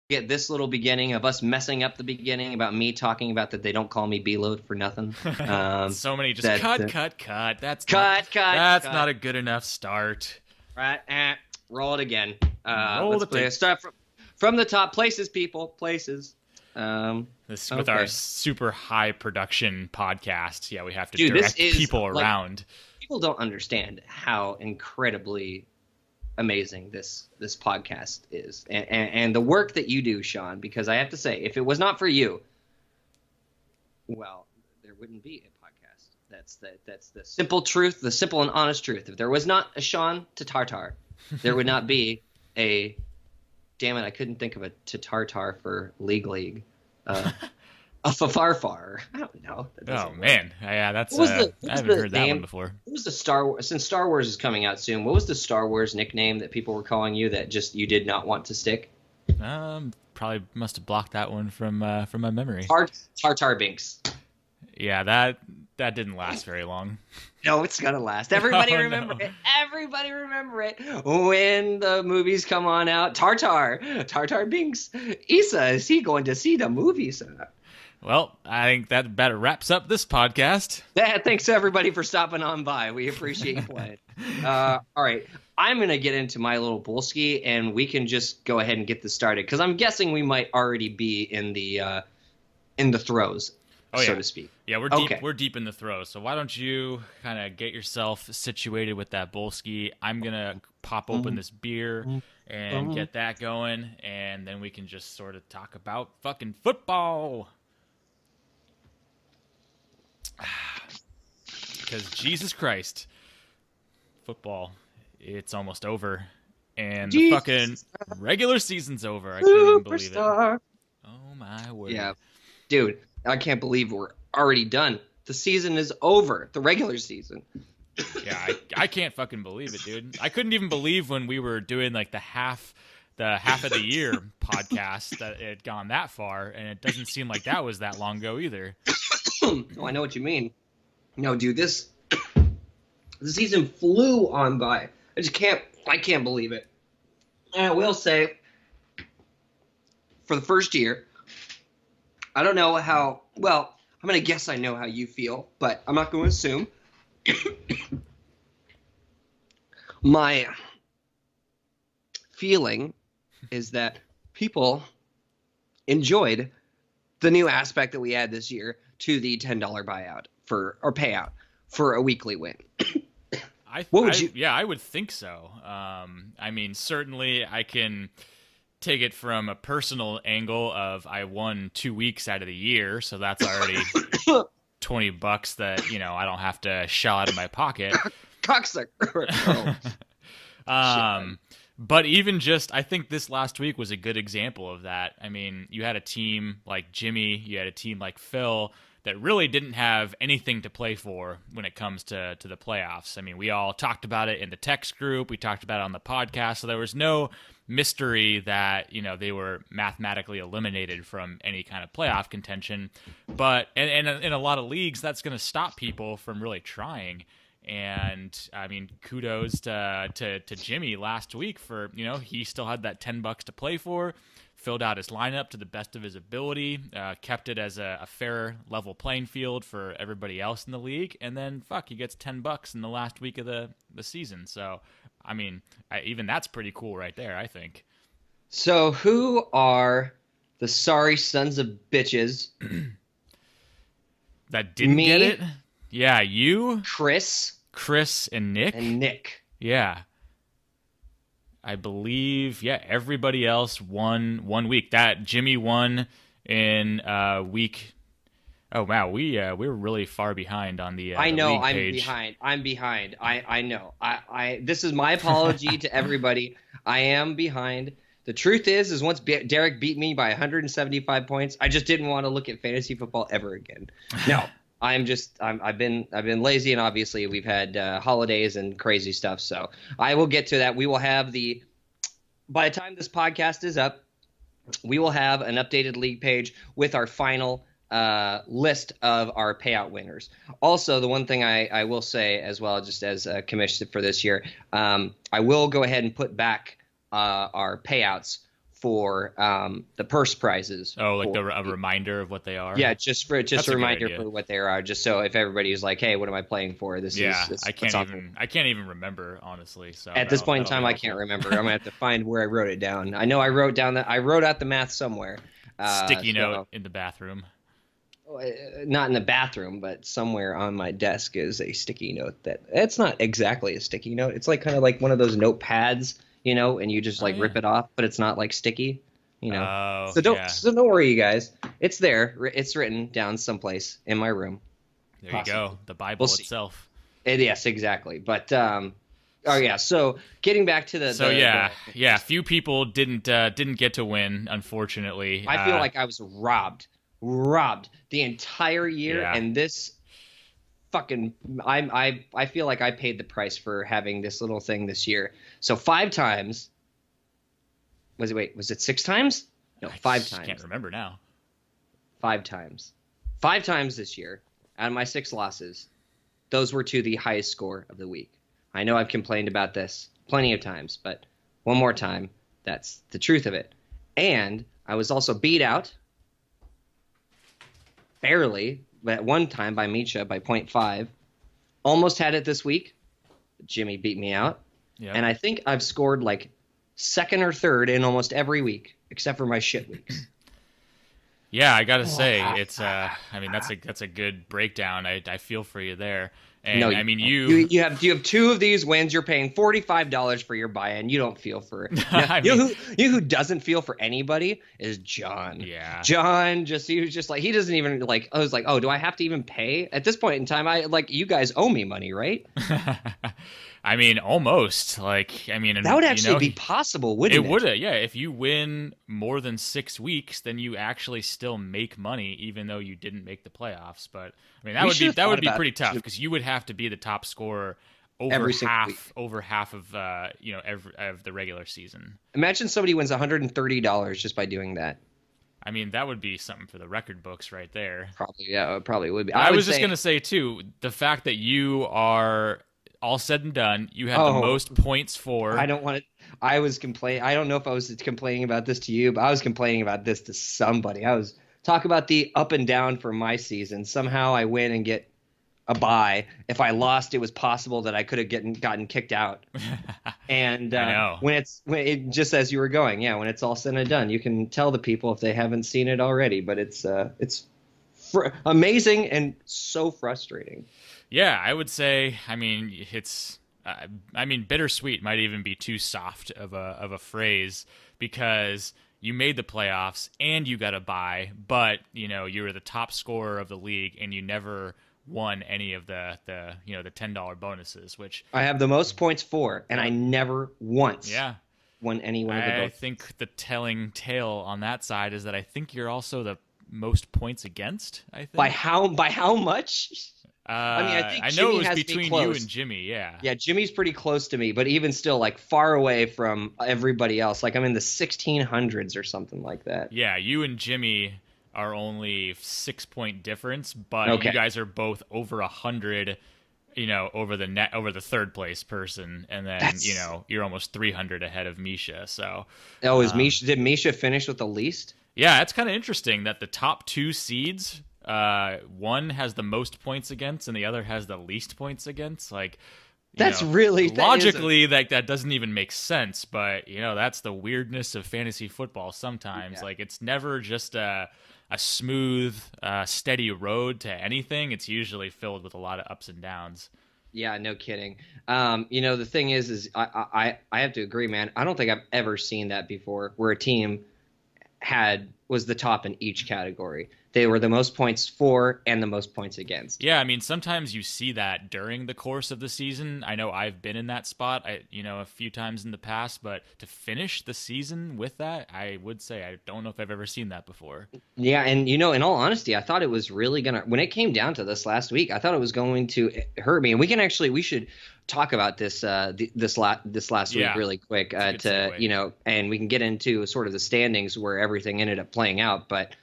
get this little beginning of us messing up the beginning about me talking about that they don't call me B-load for nothing. So many just that, cut. Cut. Not a good enough start. Right, roll it again. Roll let's the tape. start from the top. Places, people, places. This with our super high production podcast. Yeah, we have to Dude, direct this is, people around. People don't understand how incredibly amazing this podcast is, and the work that you do, Sean. Because I have to say, if it was not for you, well, there wouldn't be a podcast. That's the simple truth, the simple and honest truth. If there was not a Sean Tatartar, there would not be a. Damn it! I couldn't think of a Tatartar for League. A Farfar. I don't know. Oh man, yeah, that's. I haven't heard that one before. What was the Star Wars? Since Star Wars is coming out soon, what was the Star Wars nickname that people were calling you that just you did not want to stick? Probably must have blocked that one from my memory. Tartar Binks. Yeah, that didn't last very long. No, it's gonna last. Everybody Oh, remember no. it. Everybody remember it. When the movies come on out, Tartar Binks. Issa, is he going to see the movies? Well, I think that better wraps up this podcast. Thanks everybody for stopping on by. We appreciate you playing. All right, I'm gonna get into my little bullski, and we can just go ahead and get this started because I'm guessing we might already be in the throes. Oh, yeah. So to speak. Yeah, we're deep. Okay. We're deep in the throes. So why don't you kind of get yourself situated with that Bolski? I'm gonna pop open this beer and get that going, and then we can just sort of talk about fucking football. Because Jesus Christ, football, it's almost over, and the fucking regular season's over. I couldn't even believe it. Oh my word! Yeah, dude. I can't believe we're already done. The season is over. The regular season. Yeah, I can't fucking believe it, dude. I couldn't even believe when we were doing like the half of the year podcast that it had gone that far, and it doesn't seem like that was that long ago either. Oh, I know what you mean. No, dude, the season flew on by. I can't believe it. And I will say, for the first year, I don't know how, well, I'm going to guess I know how you feel, but I'm not going to assume. My feeling is that people enjoyed the new aspect that we had this year to the $10 buyout payout for a weekly win. I would think so. I mean, certainly I can take it from a personal angle of I won 2 weeks out of the year, so that's already $20 that, I don't have to shell out of my pocket. Cocksucker. But even just, I think this last week was a good example of that. I mean, you had a team like Jimmy, you had a team like Phil that really didn't have anything to play for when it comes to the playoffs. I mean, we all talked about it in the text group. We talked about it on the podcast. So there was no mystery that, they were mathematically eliminated from any kind of playoff contention. But and in a lot of leagues, that's going to stop people from really trying. And I mean, kudos to Jimmy last week for, he still had that $10 to play for, filled out his lineup to the best of his ability, kept it as a fair level playing field for everybody else in the league. And then he gets $10 in the last week of the season. So, I mean, even that's pretty cool right there, I think. So who are the sorry sons of bitches that didn't get it? Yeah, you, Chris, and Nick. Yeah. I believe, everybody else won 1 week. That Jimmy won in week. Oh wow, we're really far behind on the. I know, league page. I'm behind. I know. I this is my apology to everybody. I am behind. The truth is once Derek beat me by 175 points, I just didn't want to look at fantasy football ever again. No. I've been lazy, and obviously we've had holidays and crazy stuff. So I will get to that. We will have by the time this podcast is up, we will have an updated league page with our final list of our payout winners. Also, the one thing I will say as well, just as a commission for this year, I will go ahead and put back our payouts for the purse prizes. Oh, like a reminder of what they are. Yeah, just a reminder for what they are. Just so if everybody's like, "Hey, what am I playing for?" This is I can't even remember, honestly. So at this point in time, I can't remember. I'm gonna have to find where I wrote it down. I know I wrote out the math somewhere. Sticky note in the bathroom. Not in the bathroom, but somewhere on my desk is a sticky note. It's not exactly a sticky note. It's like kind of like one of those notepads, and you just rip it off, but it's not like sticky, So don't worry, you guys. It's there. It's written down someplace in my room. There you go. The Bible itself. Yes, exactly. But so getting back to the few people didn't get to win, unfortunately. I feel like I was robbed the entire year, and this fucking I feel like I paid the price for having this little thing this year. So 5 times. Was it 6 times? No, 5 times. I can't remember now. 5 times. 5 times this year out of my 6 losses. Those were to the highest score of the week. I know I've complained about this plenty of times, but one more time, that's the truth of it. And I was also beat out barely, at one time by Misha by 0.5. Almost had it this week. Jimmy beat me out. Yep. And I think I've scored like second or third in almost every week, except for my shit weeks. Yeah, I gotta say, it's that's a good breakdown. I feel for you there. And no, I mean, you have 2 of these wins. You're paying $45 for your buy-in. You don't feel for it. You know who doesn't feel for anybody is John. Yeah, John he was just like, he doesn't even like. I was like, oh, do I have to even pay at this point in time? You guys owe me money, right? I mean, almost. That would actually be possible, wouldn't it? It would, yeah. If you win more than 6 weeks, then you actually still make money, even though you didn't make the playoffs. But I mean, that would be pretty tough, because you would have to be the top scorer over half of of the regular season. Imagine somebody wins $130 just by doing that. I mean, that would be something for the record books right there. Probably would be. I was just gonna say too, the fact that you are, all said and done, you have the most points for. I don't want to. I was complaining. I don't know if I was complaining about this to you, but I was complaining about this to somebody. I was talking about the up and down for my season. Somehow I win and get a bye. If I lost, it was possible that I could have gotten kicked out. And when it just as you were going, when it's all said and done, you can tell the people if they haven't seen it already. But it's amazing and so frustrating. Yeah, I would say. I mean, it's. Bittersweet might even be too soft of a phrase, because you made the playoffs and you got a bye, but you were the top scorer of the league and you never won any of the $10 bonuses, which I have the most points for, and I never once won any one of the bonuses. I think the telling tale on that side is that I think you're also the most points against. I think by how much? I know it was between you and Jimmy, yeah. Yeah, Jimmy's pretty close to me, but even still, far away from everybody else. I'm in the 1600s or something like that. Yeah, you and Jimmy are only 6-point difference, but you guys are both over 100, over the third place person, and then you're almost 300 ahead of Misha. So, did Misha finish with the least? Yeah, it's kind of interesting that the top 2 seeds. One has the most points against and the other has the least points against. Logically that doesn't even make sense, but that's the weirdness of fantasy football sometimes. Yeah. It's never just a smooth, steady road to anything. It's usually filled with a lot of ups and downs. Yeah, no kidding. The thing is I have to agree, man. I don't think I've ever seen that before, where a team was the top in each category. They were the most points for and the most points against. Yeah, I mean, sometimes you see that during the course of the season. I know I've been in that spot, a few times in the past, but to finish the season with that, I would say I don't know if I've ever seen that before. Yeah, and in all honesty, I thought it was really when it came down to this last week, I thought it was going to hurt me. And we should talk about this this last week really quick and we can get into sort of the standings where everything ended up playing out, but.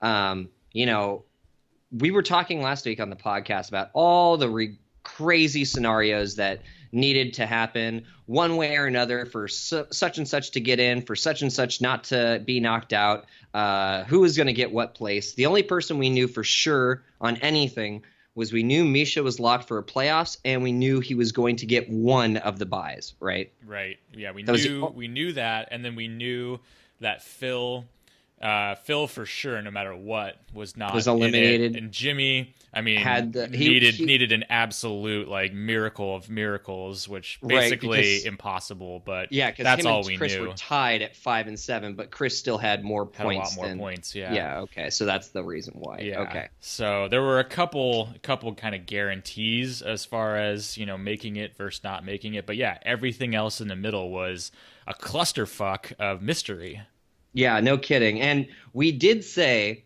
We were talking last week on the podcast about all the crazy scenarios that needed to happen one way or another for such and such to get in, for such and such not to be knocked out, who was going to get what place. The only person we knew for sure on anything was we knew Misha was locked for a playoffs, and we knew he was going to get one of the buys, right? Right. Yeah, we knew that, and then we knew that Phil for sure, no matter what, was eliminated. And Jimmy, I mean, needed an absolute like miracle of miracles, which basically impossible. But yeah, because that's all we Chris knew. Were tied at 5 and 7, but Chris still had more points. A lot more points. Yeah. Yeah. Okay. So that's the reason why. Yeah. Okay. So there were a couple kind of guarantees as far as making it versus not making it. But yeah, everything else in the middle was a clusterfuck of mystery. Yeah, no kidding. And we did say,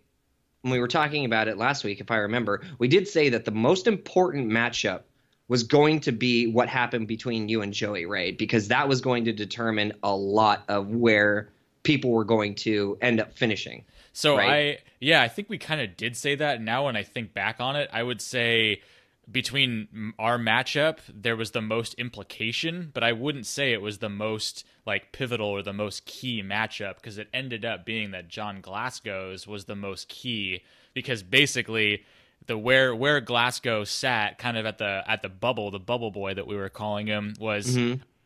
when we were talking about it last week, if I remember, we did say that the most important matchup was going to be what happened between you and Joey Ray, because that was going to determine a lot of where people were going to end up finishing. So right? I think we kind of did say that. Now when I think back on it, I would say between our matchup, there was the most implication, but I wouldn't say it was the most like pivotal or the most key matchup, because it ended up being that John Glasgow's was the most key, because basically the where Glasgow sat kind of at the bubble boy that we were calling him was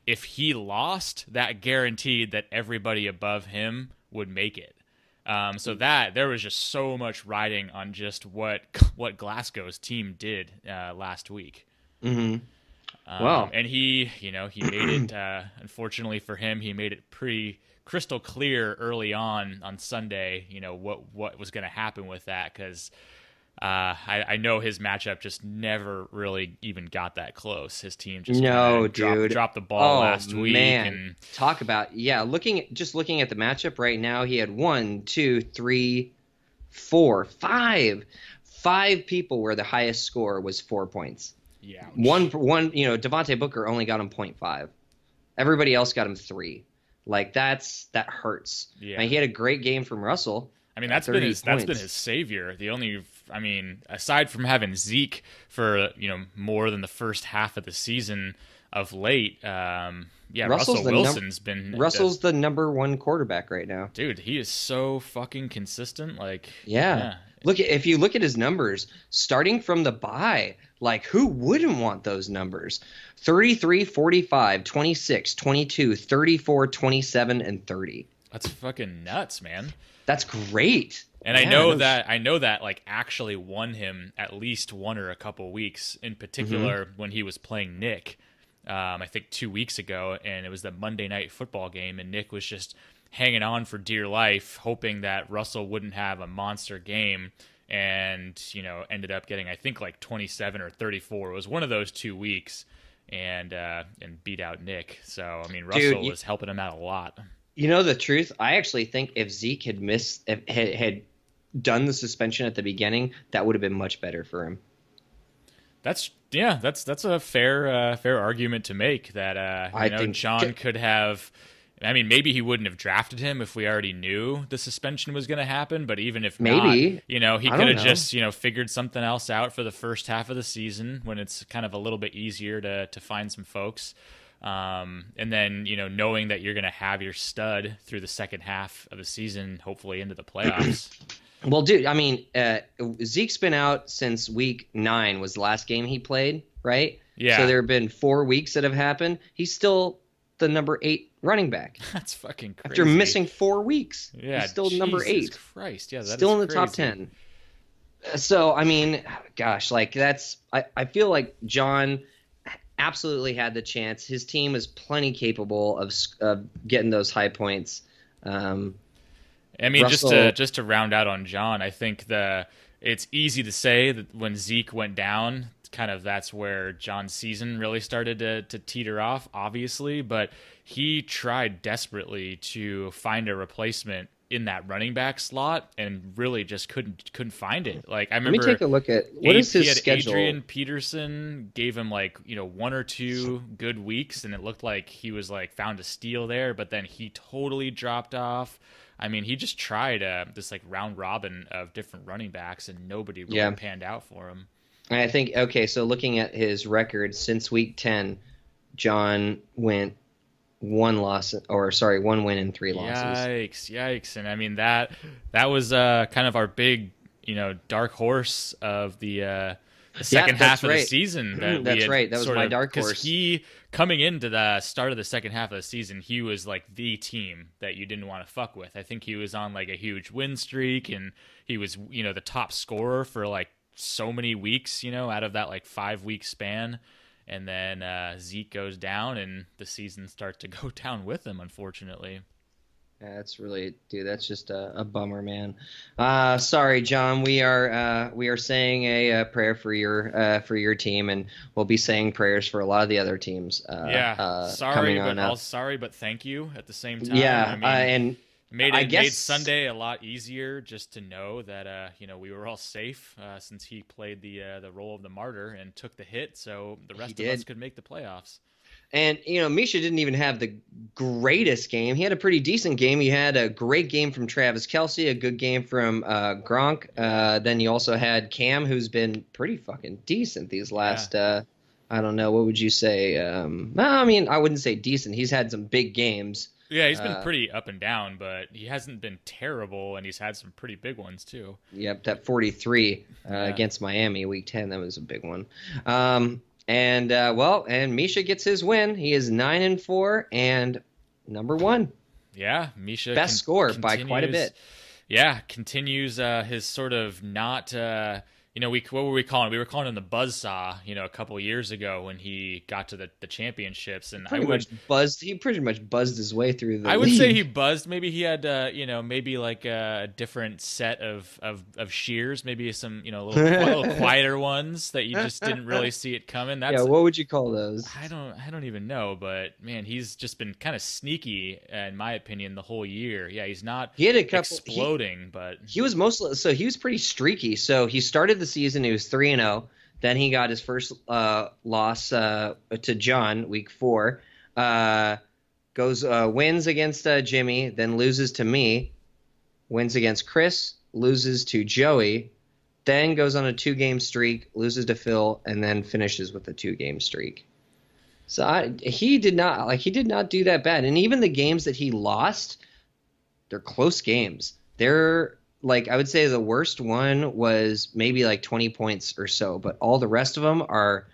if he lost, that guaranteed that everybody above him would make it. So that there was just so much riding on just what Glasgow's team did last week. Mm-hmm. Wow. And he made it, unfortunately for him, he made it pretty crystal clear early on Sunday, what was going to happen with that. Cause, I know his matchup just never really even got that close. His team just dropped the ball last week. Man. And talk about, looking at the matchup right now, he had 1, 2, 3, 4, 5 people where the highest score was 4 points. Yeah. One, Devontae Booker only got him 0.5. Everybody else got him 3. Like that hurts. Yeah. I mean, he had a great game from Russell. I mean, that's been his savior. Aside from having Zeke for, more than the first half of the season of late, Russell Wilson's been Russell's the number 1 quarterback right now. Dude, he is so fucking consistent. Like, yeah. If you look at his numbers, starting from the bye, like who wouldn't want those numbers? 33, 45, 26, 22, 34, 27, and 30. That's fucking nuts, man. That's great. And I know that like actually won him at least one or a couple weeks, in particular when he was playing Nick, I think 2 weeks ago, and it was the Monday Night Football game, and Nick was just hanging on for dear life, hoping that Russell wouldn't have a monster game, and ended up getting, I think, like 27 or 34. It was one of those 2 weeks, and beat out Nick. So I mean, Russell was helping him out a lot. You know the truth? I actually think if Zeke had done the suspension at the beginning, that would have been much better for him. That's a fair argument to make. That I think John could have. I mean, maybe he wouldn't have drafted him if we already knew the suspension was going to happen. But even if not, he could have just figured something else out for the first half of the season when it's kind of a little bit easier to find some folks. And then, knowing that you're going to have your stud through the second half of the season, hopefully into the playoffs. Well, dude, I mean, Zeke's been out since week 9 was the last game he played, right? Yeah. So there have been 4 weeks that have happened. He's still the number 8 running back. That's fucking crazy. After missing 4 weeks. Yeah. He's still number 8. Christ. Yeah. Still in the top 10. So, I mean, gosh, like I feel like John absolutely had the chance. His team is plenty capable of getting those high points. I mean, Russell, just to round out on John, I think it's easy to say that when Zeke went down, kind of that's where John's season really started to teeter off, obviously. But he tried desperately to find a replacement in that running back slot and really just couldn't find it. Like, I remember, let me take a look at what is his schedule. Adrian Peterson gave him 1 or 2 good weeks, and it looked like he was found a steal there, but then he totally dropped off. I mean, he just tried this round robin of different running backs, and nobody really panned out for him. And I think, okay, so looking at his record since week 10, John went one win and three losses. Yikes! And I mean that was kind of our big, dark horse of the second half of the season that that's right. That was my dark horse. Because he, coming into the start of the second half of the season, he was like the team that you didn't want to fuck with. I think he was on like a huge win streak, and he was, the top scorer for like so many weeks, out of that like 5-week span. And then Zeke goes down, and the season starts to go down with him, unfortunately. Yeah, that's just a bummer, man. Sorry, John. We are saying a prayer for your team, and we'll be saying prayers for a lot of the other teams. Sorry, but thank you at the same time. Yeah, I mean, and made Sunday a lot easier just to know that we were all safe since he played the role of the martyr and took the hit, so the rest of us could make the playoffs. And, Misha didn't even have the greatest game. He had a pretty decent game. He had a great game from Travis Kelce, a good game from Gronk. Then you also had Cam, who's been pretty fucking decent these last, I don't know, what would you say? I mean, I wouldn't say decent. He's had some big games. Yeah, he's been pretty up and down, but he hasn't been terrible, and he's had some pretty big ones, too. Yep, that 43 against Miami, Week 10, that was a big one. And Misha gets his win. He is 9-4 and number one. Yeah, Misha best score by quite a bit. Yeah, continues his sort of not. What were we calling it? We were calling him the buzzsaw, a couple of years ago when he got to the championships, and He pretty much buzzed his way through the I would league. say he buzzed. Maybe he had, maybe like a different set of shears, maybe some, little quieter ones that you just didn't really see it coming. What would you call those? I don't even know, but man, he's just been kind of sneaky, in my opinion, the whole year. Yeah, he's not exploding, but he was he was pretty streaky. So he started the season, he was 3-0. Then he got his first loss to John, week 4. Wins against Jimmy, then loses to me. Wins against Chris, loses to Joey. Then goes on a 2-game streak, loses to Phil, and then finishes with a 2-game streak. So he did not do that bad. And even the games that he lost, they're close games. They're I would say the worst one was maybe like 20 points or so, but all the rest of them are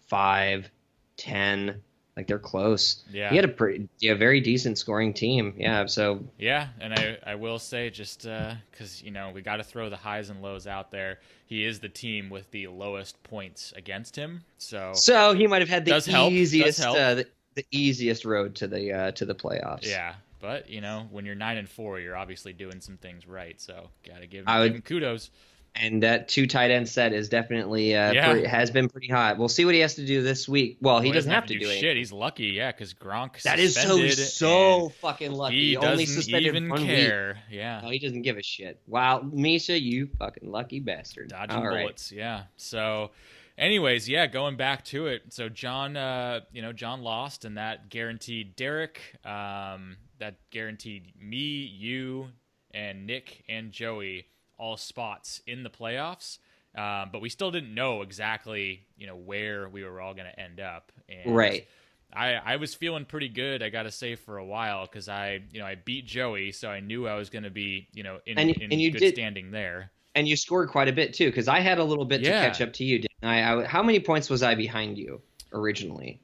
5, 10. They're close. Yeah, he had a very decent scoring team. Yeah, so yeah, and I will say just because we got to throw the highs and lows out there. He is the team with the lowest points against him. So he might have had the easiest road to the playoffs. Yeah. But, when you're 9-4, you're obviously doing some things right. So, got to give him kudos. And that 2 tight end set is definitely has been pretty hot. We'll see what he has to do this week. Well, he doesn't have to do shit. anything. He's lucky, yeah, because Gronk suspended. That is so fucking lucky. He only doesn't suspended even 1 care. week. Yeah. No, he doesn't give a shit. Wow, Misha, you fucking lucky bastard. Dodging bullets, yeah. So, anyways, yeah, going back to it. So John lost, and that guaranteed Derek. That guaranteed me, you, and Nick and Joey all spots in the playoffs. But we still didn't know exactly, where we were all going to end up. And right. I was feeling pretty good, I got to say, for a while because I beat Joey, so I knew I was going to be, in good standing there. And you scored quite a bit, too, because I had a little bit to catch up to you, didn't I? How many points was I behind you originally?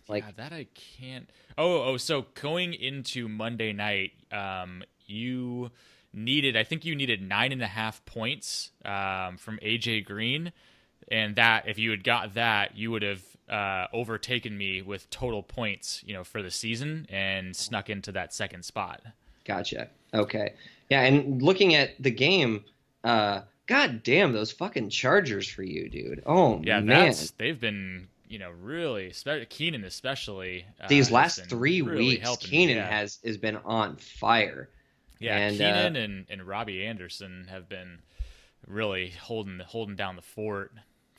That I can't. So going into Monday night, you needed 9.5 points from AJ Green, and that if you had got that, you would have overtaken me with total points, for the season and snuck into that second spot. Gotcha. Okay. Yeah, and looking at the game, god damn those fucking Chargers for you, dude. Oh yeah, man, they've been. Really, Keenan especially. These last 3 weeks, Keenan has been on fire. Yeah, and Keenan and Robbie Anderson have been really holding down the fort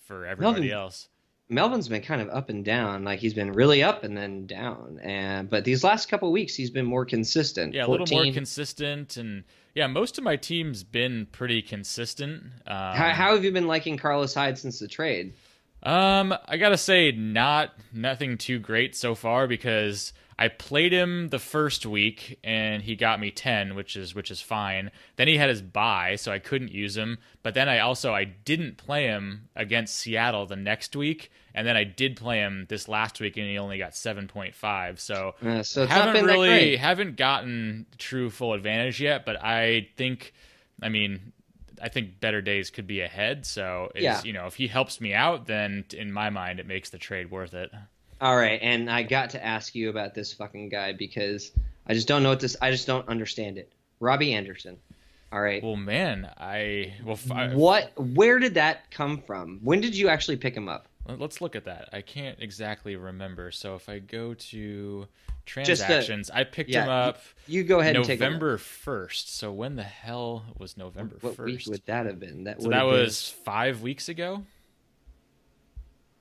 for everybody else. Melvin's been kind of up and down. He's been really up and then down. But these last couple of weeks, he's been more consistent. Yeah, 14. A little more consistent. And yeah, most of my team's been pretty consistent. How have you been liking Carlos Hyde since the trade? I gotta say, nothing too great so far because I played him the first week and he got me 10, which is fine. Then he had his bye, so I couldn't use him. But then I didn't play him against Seattle the next week, and then I did play him this last week and he only got 7.5. So So it's not been that great. haven't gotten true full advantage yet. But I mean, I think better days could be ahead. So if he helps me out, then in my mind, it makes the trade worth it. All right, and I got to ask you about this fucking guy because I just don't know I just don't understand it. Robbie Anderson. All right. Well, man, where did that come from? When did you actually pick him up? Let's look at that. I can't exactly remember. So if I go to transactions, I picked him up. You go ahead and take November 1st. So when the hell was November 1st? What week would that have been? That was 5 weeks ago.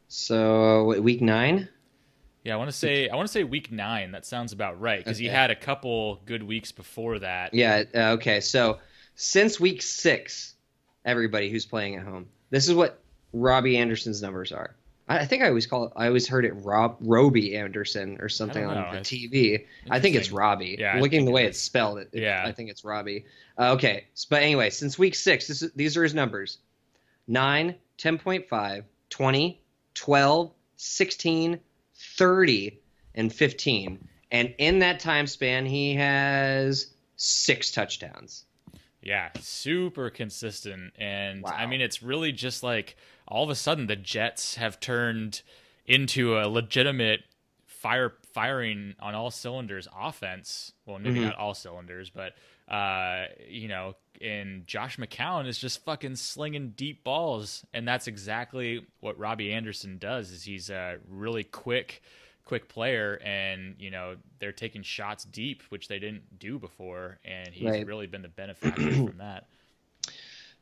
So week 9? Yeah, I want to say week 9. That sounds about right because he had a couple good weeks before that. Yeah. Okay. So since week 6, everybody who's playing at home, this is what Robbie Anderson's numbers are. I think I always heard it Robbie Anderson or something on the TV. I think it's Robbie. Yeah, looking the way it's spelled, I think it's Robbie. Okay. But anyway, since week 6, these are his numbers: 9, 10.5, 20, 12, 16, 30, and 15. And in that time span, he has 6 touchdowns. Yeah, super consistent. And wow. I mean, it's really just like all of a sudden the Jets have turned into a legitimate firing on all cylinders offense. Well, maybe not all cylinders, but and Josh McCown is just fucking slinging deep balls, and that's exactly what Robbie Anderson does. Is he's a really quick player, and they're taking shots deep, which they didn't do before, and he's really been the benefactor from that.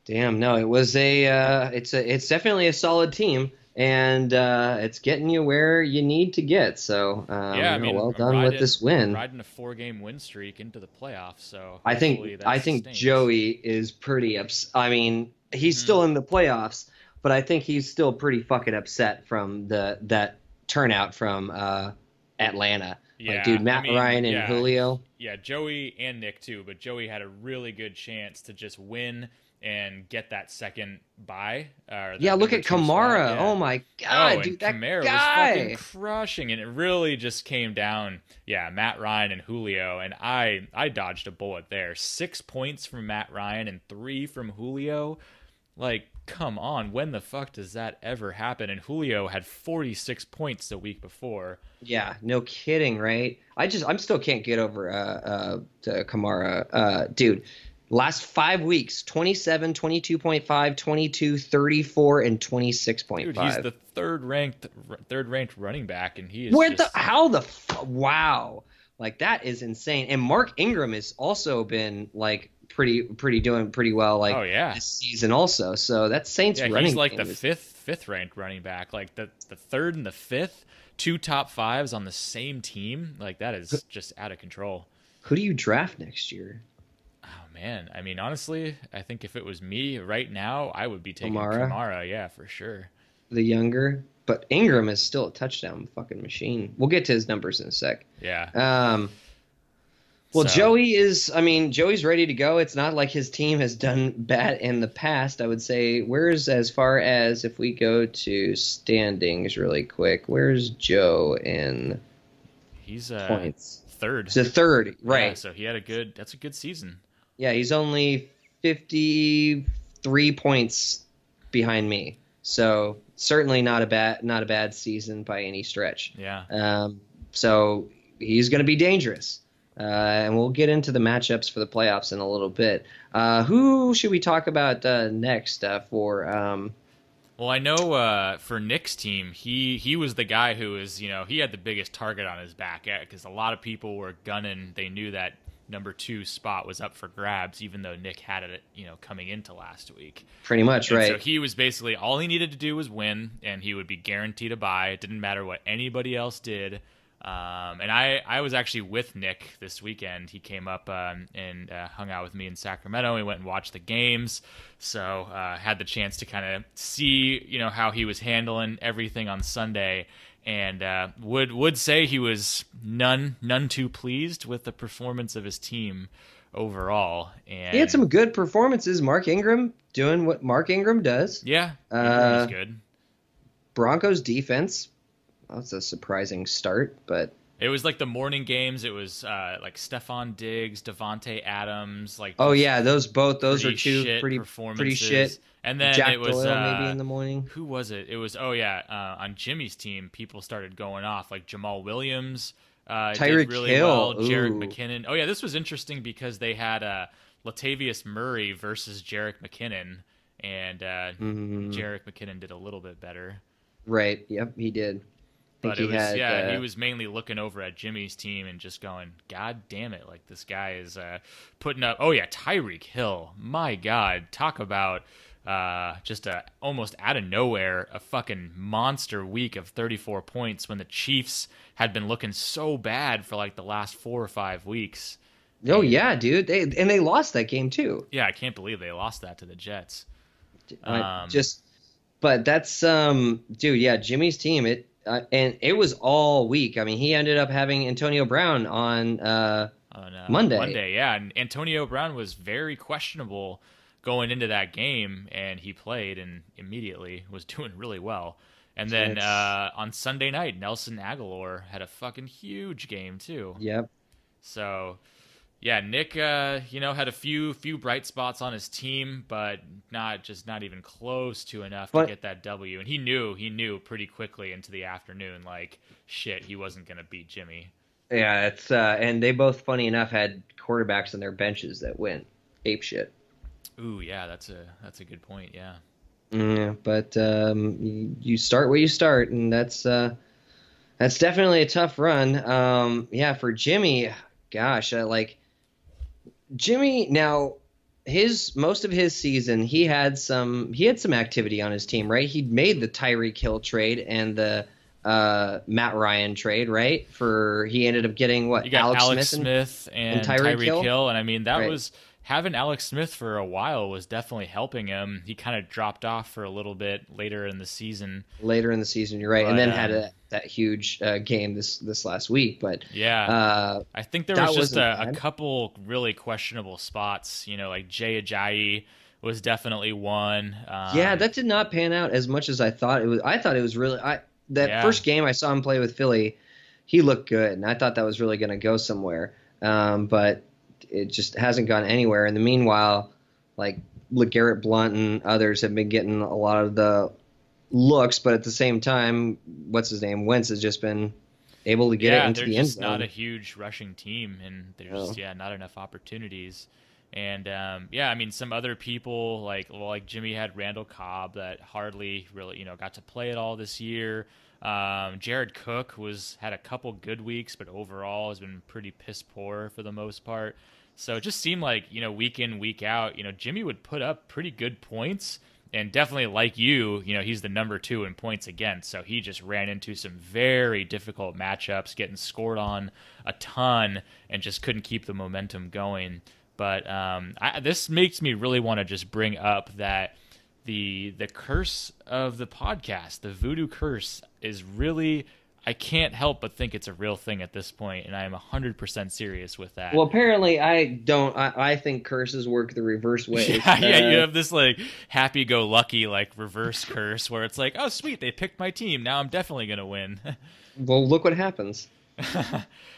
Damn, no, it was it's definitely a solid team, and it's getting you where you need to get. So well done with this win. Riding a 4-game win streak into the playoffs. So I think Joey is pretty upset. I mean, he's still in the playoffs, but I think he's still pretty fucking upset from that turnout from Atlanta. Yeah, dude, Matt Ryan and Julio. Yeah, Joey and Nick too, but Joey had a really good chance to just win and get that second bye. Look at Kamara. Yeah. Oh my god, dude, that Kamara guy was fucking crushing, and it really just came down. Yeah, Matt Ryan and Julio, and I dodged a bullet there. 6 points from Matt Ryan and 3 from Julio. Like, come on, when the fuck does that ever happen? And Julio had 46 points the week before. Yeah, no kidding, right? I'm still can't get over Kamara, dude. Last 5 weeks, 27, 22.5, 22, 34, and 26.5. Dude, he's the third ranked running back, and he is wow, like that is insane. And Mark Ingram has also been like doing pretty well this season also. So that's Saints running. He's like the fifth ranked running back, like the third and the fifth, 2 top 5s on the same team. Like that is just out of control. Who do you draft next year? Oh man, I mean honestly, I think if it was me right now, I would be taking Kamara, yeah, for sure. The younger, but Ingram is still a touchdown fucking machine. We'll get to his numbers in a sec. Yeah. Joey's ready to go. It's not like his team has done bad in the past. I would say, where's as far as if we go to standings really quick, where's Joe in He's points? Third. It's a third, right. Yeah, so he had that's a good season. Yeah, he's only 53 points behind me. So certainly not a bad season by any stretch. Yeah. So he's going to be dangerous. And we'll get into the matchups for the playoffs in a little bit. Who should we talk about next for? Well, I know for Nick's team, he was the guy who was, he had the biggest target on his back because a lot of people were gunning. They knew that number 2 spot was up for grabs, even though Nick had it, coming into last week. Pretty much, right. So he was basically, all he needed to do was win, and he would be guaranteed a bye. It didn't matter what anybody else did. And I was actually with Nick this weekend. He came up and hung out with me in Sacramento. We went and watched the games, so had the chance to kind of see, how he was handling everything on Sunday, and would say he was none too pleased with the performance of his team overall. And he had some good performances. Mark Ingram doing what Mark Ingram does. Yeah, Ingram's good. Broncos defense. That's a surprising start, but it was like the morning games. It was like Stephon Diggs, Devontae Adams. those are two pretty shit. And then Jack it was Doyle maybe in the morning. Who was it? It was on Jimmy's team. People started going off like Jamal Williams. Tyreek did really Hill, well. Jerick McKinnon. Oh yeah, this was interesting because they had Latavius Murray versus Jerick McKinnon, and Jerick McKinnon did a little bit better. Right. Yep, he did. But he was mainly looking over at Jimmy's team and just going, God damn it, like this guy is putting up. Oh yeah, Tyreek Hill, my God, talk about just almost out of nowhere a fucking monster week of 34 points when the Chiefs had been looking so bad for like the last 4 or 5 weeks. Oh yeah, dude, they lost that game too. Yeah, I can't believe they lost that to the Jets. But that's dude, yeah, Jimmy's team. And it was all week. I mean, he ended up having Antonio Brown on Monday. Monday, yeah. And Antonio Brown was very questionable going into that game, and he played and immediately was doing really well. And then on Sunday night, Nelson Aguilar had a fucking huge game too. Yep. So, yeah, Nick, had a few bright spots on his team, but not even close to enough to get that W. And he knew pretty quickly into the afternoon, like, shit, he wasn't going to beat Jimmy. Yeah, it's and they both, funny enough, had quarterbacks on their benches that went ape shit. Ooh, yeah, that's a good point. Yeah. Yeah, but you start where you start, and that's definitely a tough run. Yeah, for Jimmy, gosh, Jimmy, now most of his season he had some activity on his team, right? He'd made the Tyreek Hill trade and the Matt Ryan trade, right? He ended up getting what? You got Alex Smith and Tyreek Hill, and I mean that was having Alex Smith for a while was definitely helping him. He kind of dropped off for a little bit later in the season. You're right, and then had that huge game this last week. But yeah, I think there was just a couple really questionable spots. Like Jay Ajayi was definitely one. Yeah, that did not pan out as much as I thought it was. I thought it was really first game I saw him play with Philly, he looked good, and I thought that was really going to go somewhere. But it just hasn't gone anywhere. In the meanwhile, like LeGarrette Blount and others have been getting a lot of the looks, but at the same time, what's his name? Wentz has just been able to get it into the end zone. They're just not a huge rushing team, and there's not enough opportunities. And I mean, some other people like Jimmy had Randall Cobb that hardly really got to play at all this year. Jared Cook had a couple good weeks, but overall has been pretty piss poor for the most part. So it just seemed like, week in, week out, Jimmy would put up pretty good points, and definitely like he's the number 2 in points against. So he just ran into some very difficult matchups, getting scored on a ton, and just couldn't keep the momentum going. But this makes me really want to just bring up that the curse of the podcast, the voodoo curse, is really, I can't help but think it's a real thing at this point, and I am 100% serious with that. Well, apparently I don't. I think curses work the reverse way. Yeah, you have this like happy-go-lucky like reverse curse where it's like, oh sweet, they picked my team, now I'm definitely gonna win. Well, look what happens.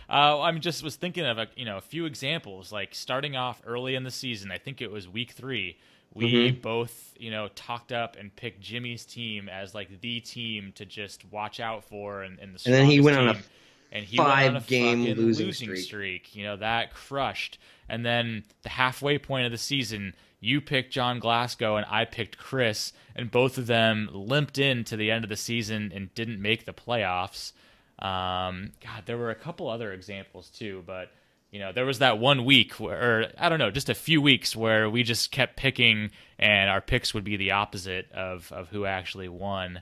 I was thinking of a few examples, like starting off early in the season. I think it was week 3. We both, talked up and picked Jimmy's team as like the team to just watch out for, and then he went on a five-game losing streak. That crushed. And then the halfway point of the season, you picked John Glasgow and I picked Chris, and both of them limped into the end of the season and didn't make the playoffs. There were a couple other examples too, but there was that one week just a few weeks where we just kept picking and our picks would be the opposite of who actually won.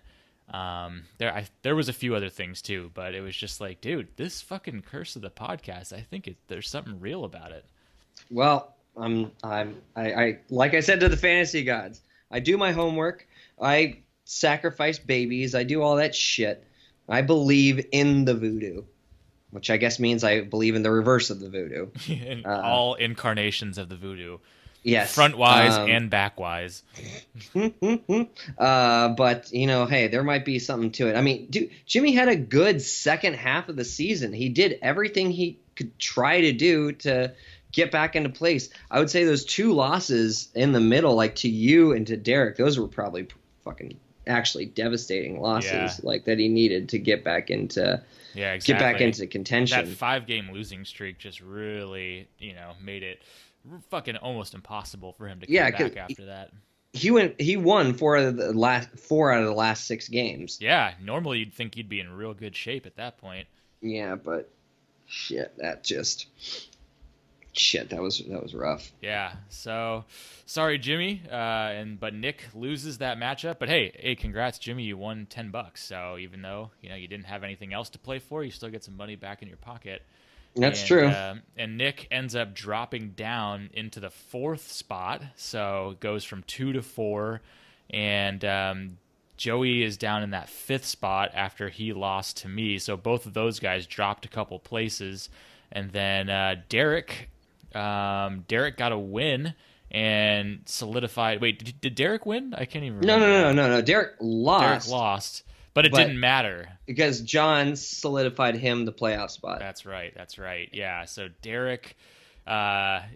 There was a few other things too, but it was just like, dude, this fucking curse of the podcast. I think there's something real about it. Well, I like I said to the fantasy gods, I do my homework. I sacrifice babies. I do all that shit. I believe in the voodoo, which I guess means I believe in the reverse of the voodoo. All incarnations of the voodoo. Yes. Front-wise and back-wise. But, hey, there might be something to it. I mean, dude, Jimmy had a good second half of the season. He did everything he could try to do to get back into place. I would say those 2 losses in the middle, like to you and to Derek, those were probably fucking actually devastating losses, like that he needed to get back into get back into contention. That 5-game losing streak just really, made it fucking almost impossible for him to come back after that. He won 4 out of the last 6 games. Yeah, normally you'd think he'd be in real good shape at that point. Yeah, but that was rough. Yeah. So sorry, Jimmy. But Nick loses that matchup. But hey, congrats, Jimmy. You won $10. So even though you didn't have anything else to play for, you still get some money back in your pocket. That's true. And Nick ends up dropping down into the 4th spot, so goes from 2 to 4, and Joey is down in that 5th spot after he lost to me. So both of those guys dropped a couple places, and then Derek got a win and solidified. Wait, did Derek win? I can't even remember. No. Derek lost. But it didn't matter. Because John solidified him the playoff spot. That's right. Yeah, so Derek, had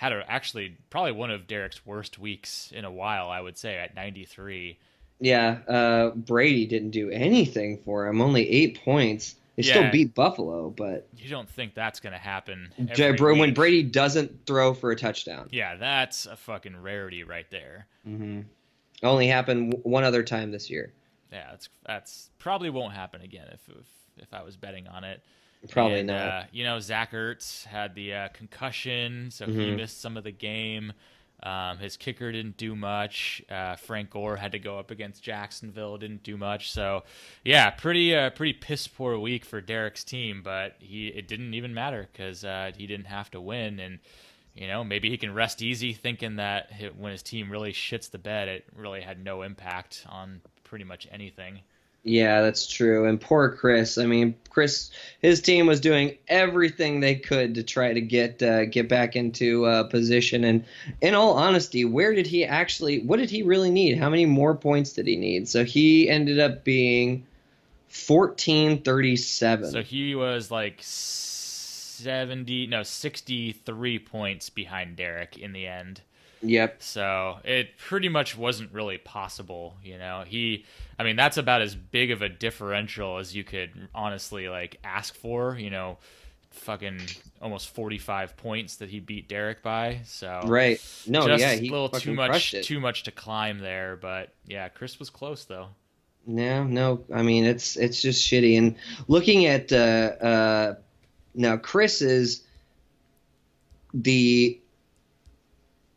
actually probably one of Derek's worst weeks in a while, I would say, at 93. Yeah, Brady didn't do anything for him, only 8 points. They still beat Buffalo, but... You don't think that's going to happen when Brady doesn't throw for a touchdown. Yeah, that's a fucking rarity right there. Mm-hmm. Only happened one other time this year. Yeah, that's probably won't happen again if I was betting on it. Probably not. Zach Ertz had the concussion, so he missed some of the game. His kicker didn't do much. Frank Gore had to go up against Jacksonville, didn't do much. So, yeah, pretty piss poor week for Derek's team, but it didn't even matter because he didn't have to win. And maybe he can rest easy thinking that when his team really shits the bed, it really had no impact on pretty much anything. Yeah, that's true. And poor Chris. I mean, his team was doing everything they could to try to get back into position. And in all honesty, what did he really need? How many more points did he need? So he ended up being 14-37. So he was like 63 points behind Derek in the end. Yep. So it pretty much wasn't really possible, that's about as big of a differential as you could honestly ask for, fucking almost 45 points that he beat Derek by. So right. No, just yeah, he a little too much to climb there, but yeah, Chris was close though. No, I mean it's just shitty. And looking at now Chris is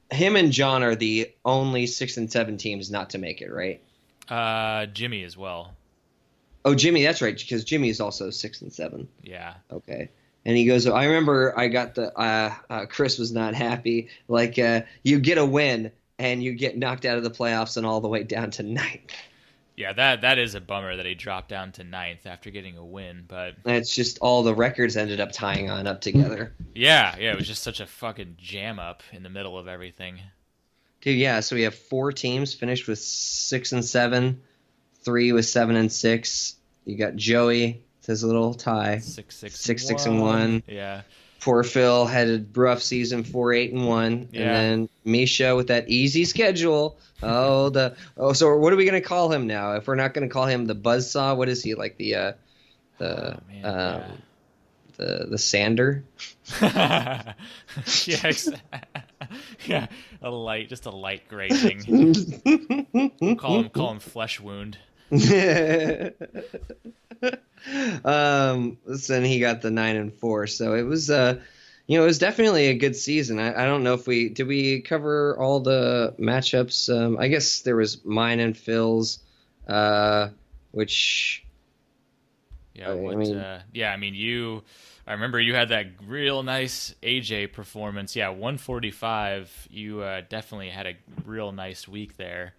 him and John are the only 6 and 7 teams not to make it, right? Jimmy as well. Oh, Jimmy, that's right, because Jimmy is also 6 and 7. Yeah. Okay. And he goes, I remember I got Chris was not happy. You get a win and you get knocked out of the playoffs and all the way down to 9th. Yeah, that is a bummer that he dropped down to 9th after getting a win, but it's just all the records ended up tying on up together. Yeah, it was just such a fucking jam up in the middle of everything. Dude, yeah, so we have 4 teams finished with 6 and 7, 3 with 7 and 6. You got Joey, his little tie, 6 and 1. Yeah. Poor Phil had a rough season, 4-8 and 1, yeah. And then Misha with that easy schedule. So what are we gonna call him now? If we're not gonna call him the buzzsaw, what is he, like the sander? Yeah, a light grazing. call him flesh wound. Then he got the 9 and 4, so it was it was definitely a good season. I don't know if did we cover all the matchups. I guess there was mine and Phil's. which Yeah, I what? mean, Yeah, I mean, I remember you had that real nice AJ performance. Yeah, 145. You definitely had a real nice week there.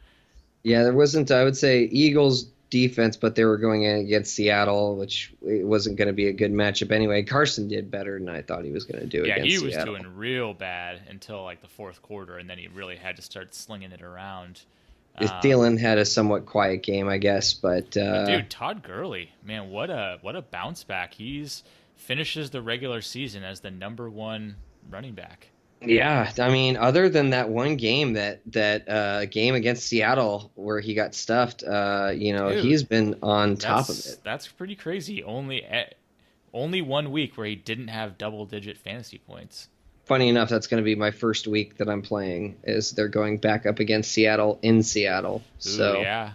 yeah, there wasn't. I would say Eagles defense, but they were going in against Seattle, which it wasn't going to be a good matchup anyway. Carson did better than I thought he was going to do Yeah, he against was Seattle. doing real bad until like the fourth quarter, and then he really had to start slinging it around. Thielen had a somewhat quiet game, I guess, but But dude, Todd Gurley, man, what a bounce back. He's finishes the regular season as the #1 running back. yeah, I mean, other than that one game, that game against Seattle where he got stuffed, Dude, he's been on top of it. that's pretty crazy. Only 1 week where he didn't have double-digit fantasy points. Funny enough, that's going to be my first week that I'm playing. Is they're going back up against Seattle in Seattle, Ooh, so yeah.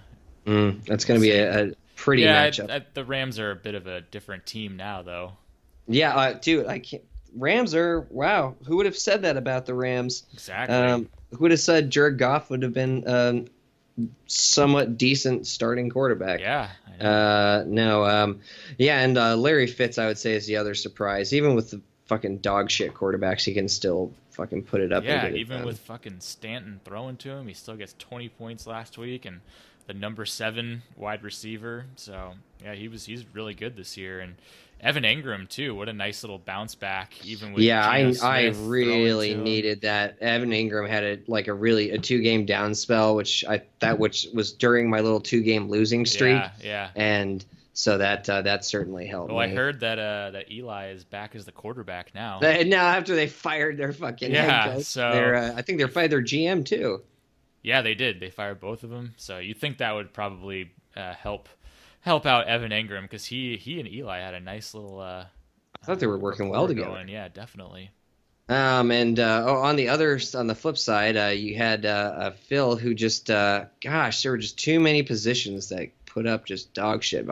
that's going to be a pretty matchup. The Rams are a bit of a different team now, though. Yeah, dude, I can't. Rams are wow. Who would have said that about the Rams? Exactly. Who would have said Jared Goff would have been somewhat decent starting quarterback? Yeah. I know. No. Yeah, and Larry Fitz, I would say, is the other surprise. Even with the fucking dog shit quarterbacks, he can still fucking put it up. Yeah, and get it even done. with fucking Stanton throwing to him, he still gets 20 points last week, and the #7 wide receiver. So yeah, he's really good this year, and Evan Engram too. What a nice little bounce back, even with Yeah, Geno I Smith really throwing to him. needed that. Evan Ingram had a 2-game down spell, which was during my little 2-game losing streak, Yeah. and so that certainly helped Well, I me. heard that Eli is back as the quarterback now. Now after they fired their fucking Yeah, head coach, so- I think they fired their GM too. Yeah, they did. They fired both of them. So you think that would probably help out Evan Engram, because he and Eli had a nice little. I thought they were working well together. Going. Yeah, definitely. And on the flip side, you had Phil, who just gosh, there were just too many positions that put up just dog shit.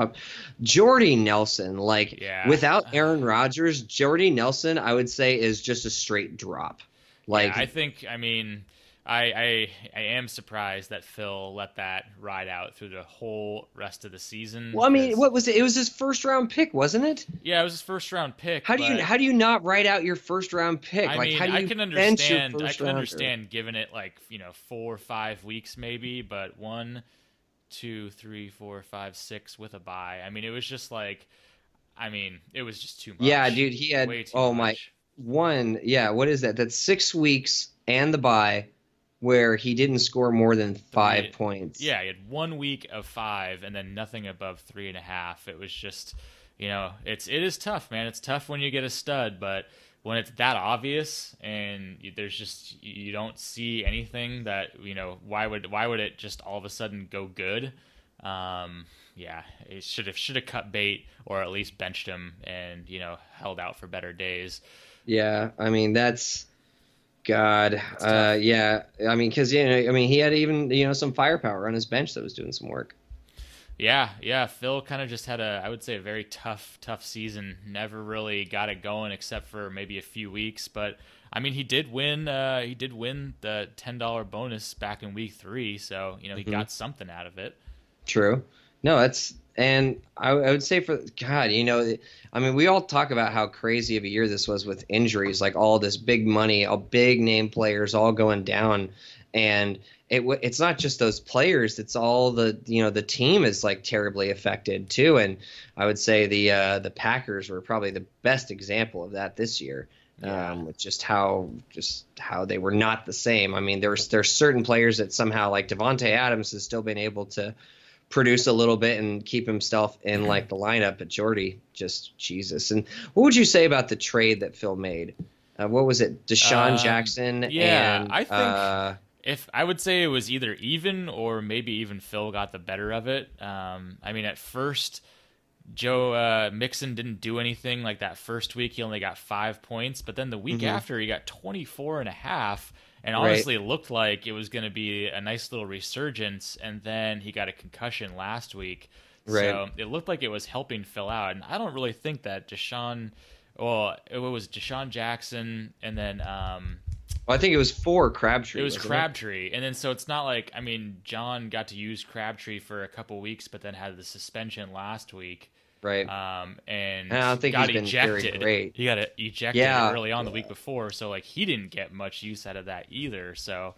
Jordy Nelson, Yeah. without Aaron Rodgers, Jordy Nelson, I would say, is just a straight drop. Yeah, I think. I mean, I am surprised that Phil let that ride out through the whole rest of the season. Well, I mean, what was it? It was his first round pick, wasn't it? Yeah, it was his first round pick. How do you not write out your first round pick? I mean, how do you I can bench your understand. I first can rounder? understand giving it 4 or 5 weeks maybe, but 1, 2, 3, 4, 5, 6 with a bye. I mean, it was just it was just too much. Yeah, dude, he had way too much. what is that? That's 6 weeks and the bye where he didn't score more than 5 points. Yeah, he had 1 week of 5 and then nothing above 3.5. It was just, it is tough, man. It's tough when you get a stud, but when it's that obvious and you don't see anything that, why would it just all of a sudden go good? Yeah, it should have cut bait or at least benched him and, held out for better days. Yeah, I mean, that's God. tough. Yeah, I mean, because he had even some firepower on his bench that was doing some work. Yeah. Phil kind of just had I would say, a very tough season. Never really got it going except for maybe a few weeks. But I mean, he did win. He did win the $10 bonus back in week 3. So he got something out of it. True. No, and I would say for God, I mean, we all talk about how crazy of a year this was with injuries, like all this big money, all big name players all going down, and it's not just those players; it's all the team is terribly affected too. And I would say the Packers were probably the best example of that this year. Yeah. With just how they were not the same. I mean, there's certain players that somehow, like Devontae Adams, has still been able to produce a little bit and keep himself in the lineup, but Jordy, just Jesus. And what would you say about the trade that Phil made? What was it? Deshaun Jackson? Yeah, and, I think if I would say it was either even or maybe even Phil got the better of it. I mean, at first, Joe Mixon didn't do anything. Like that first week, he only got 5 points, but then the week after, he got 24.5. And honestly, it looked like it was going to be a nice little resurgence, and then he got a concussion last week. Right. So it looked like it was helping Phil out. And I don't really think that it was Deshaun Jackson and then Well, I think it was for Crabtree. It was wasn't Crabtree, and then so it's not like, I mean, John got to use Crabtree for a couple weeks, but then had the suspension last week, Right. and And I don't think got he's been very ejected. great. He got ejected Yeah. early on the week before, so like he didn't get much use out of that either. So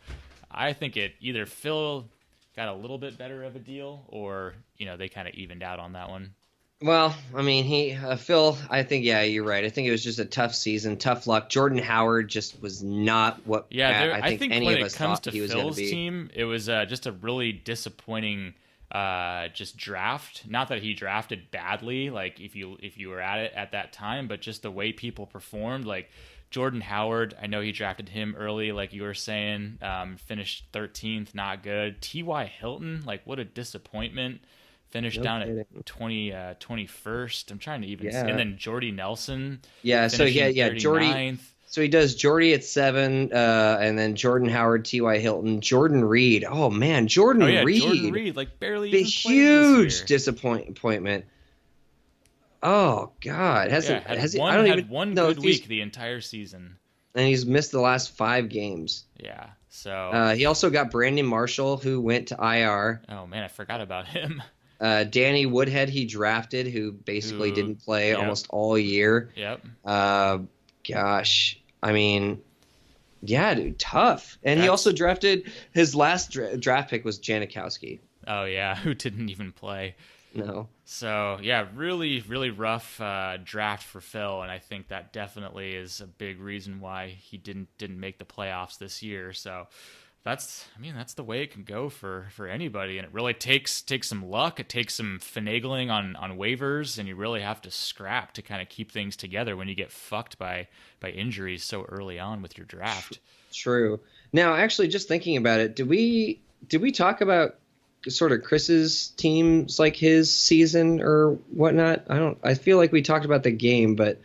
I think it either Phil got a little bit better of a deal, or they kind of evened out on that one. Well, I mean, Phil, I think, yeah, you're right. I think it was just a tough season, tough luck. Jordan Howard just was not what I think any when of it us comes thought to he was going to Phil's be. team, it was just a really disappointing just draft. Not that he drafted badly, like if you were at it at that time, but just the way people performed. Like Jordan Howard, I know he drafted him early, like you were saying, finished 13th, not good. T.Y. Hilton, like what a disappointment. Finished down at 21st. I'm trying to even see. And then Jordy Nelson. Yeah, so Jordy. So he does Jordy at 7, and then Jordan Howard, T.Y. Hilton, Jordan Reed. Oh man, Jordan Reed, like barely the even huge played this year. disappointment. Oh God, had one good week the entire season, and he's missed the last 5 games. Yeah, so he also got Brandon Marshall, who went to IR. Oh man, I forgot about him. Danny Woodhead, he drafted, who basically didn't play almost all year. Yep. Gosh, I mean, yeah, dude, tough. And he also drafted his last draft pick was Janikowski. Oh yeah, who didn't even play. No. So yeah, really, really rough draft for Phil, and I think that definitely is a big reason why he didn't make the playoffs this year. So that's the way it can go for anybody, and it really takes some luck. It takes some finagling on waivers, and you really have to scrap to kind of keep things together when you get fucked by injuries so early on with your draft. True. Now, actually, just thinking about it, did we talk about sort of Chris's teams, like his season or whatnot? I feel like we talked about the game, but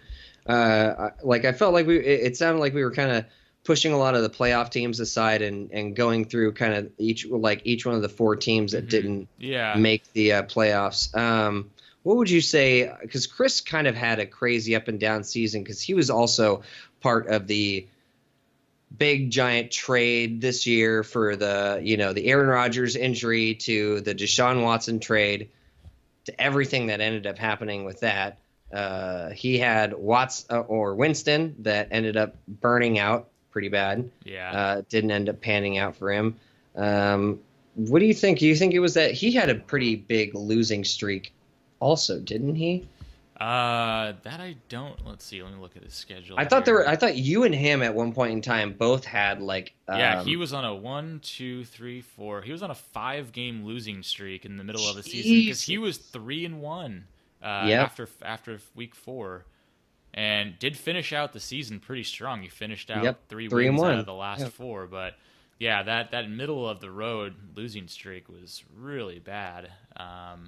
I felt like it sounded like we were kind of pushing a lot of the playoff teams aside and going through kind of each one of the 4 teams that didn't make the playoffs. What would you say? Because Chris kind of had a crazy up and down season because he was also part of the big giant trade this year for the Aaron Rodgers injury to the Deshaun Watson trade to everything that ended up happening with that. He had Winston that ended up burning out pretty bad. Yeah. Didn't end up panning out for him. What do you think? Do you think it was that he had a pretty big losing streak also, didn't he? That I don't. Let's see. Let me look at his schedule. I thought you and him at one point in time both had like. He was on a 1, 2, 3, 4. He was on a 5-game losing streak in the middle of the season because he was 3-1 after week 4. And did finish out the season pretty strong. He finished out 3 wins out of the last 4. But yeah, that middle of the road losing streak was really bad. I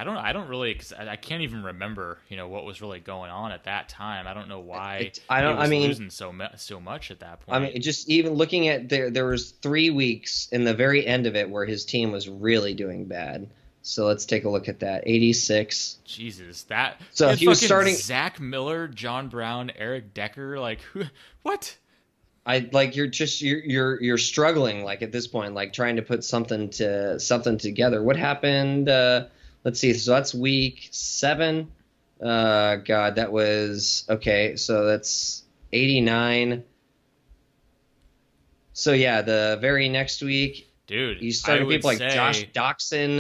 don't really, cause I can't even remember, what was really going on at that time. I don't know why he was losing so much at that point. I mean, just even looking at there was 3 weeks in the very end of it where his team was really doing bad. So let's take a look at that. 86. Jesus, that. So he was starting Zach Miller, John Brown, Eric Decker. Like, who? What? You're struggling like at this point, like trying to put something together. What happened? Let's see. So that's week 7. God, that was okay. So that's 89. So yeah, the very next week. Dude, you started people like Josh Doxson,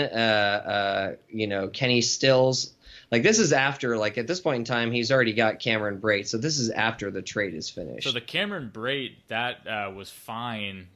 Kenny Stills. Like this is after, like at this point in time, he's already got Cameron Brate. So this is after the trade is finished. So the Cameron Brate that was fine,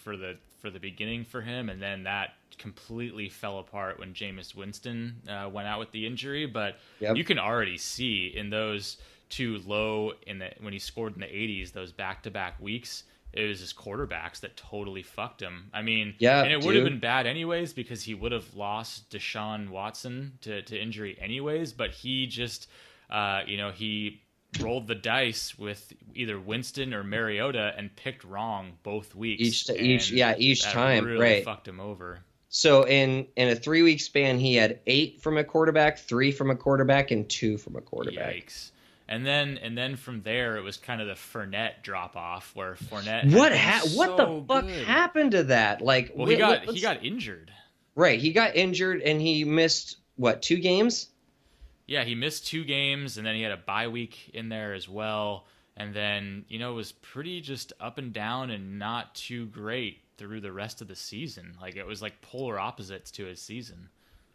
for the beginning for him, and then that completely fell apart when Jameis Winston went out with the injury. But you can already see in those 2 low when he scored in the 80s, those back-to-back weeks. It was his quarterbacks that totally fucked him. I mean, and it would have been bad anyways because he would have lost Deshaun Watson to injury anyways. But he just, he rolled the dice with either Winston or Mariota and picked wrong both weeks. Each time, really right? Fucked him over. So in a 3-week span, he had 8 from a quarterback, 3 from a quarterback, and 2 from a quarterback. Yikes. And then from there, it was kind of the Fournette drop off, where Fournette. What so the fuck good. happened to that? Like, Well, he got injured. Right, he got injured and he missed what, 2 games? Yeah, he missed 2 games, and then he had a bye week in there as well. And then, it was pretty just up and down and not too great through the rest of the season. Like, it was like polar opposites to his season.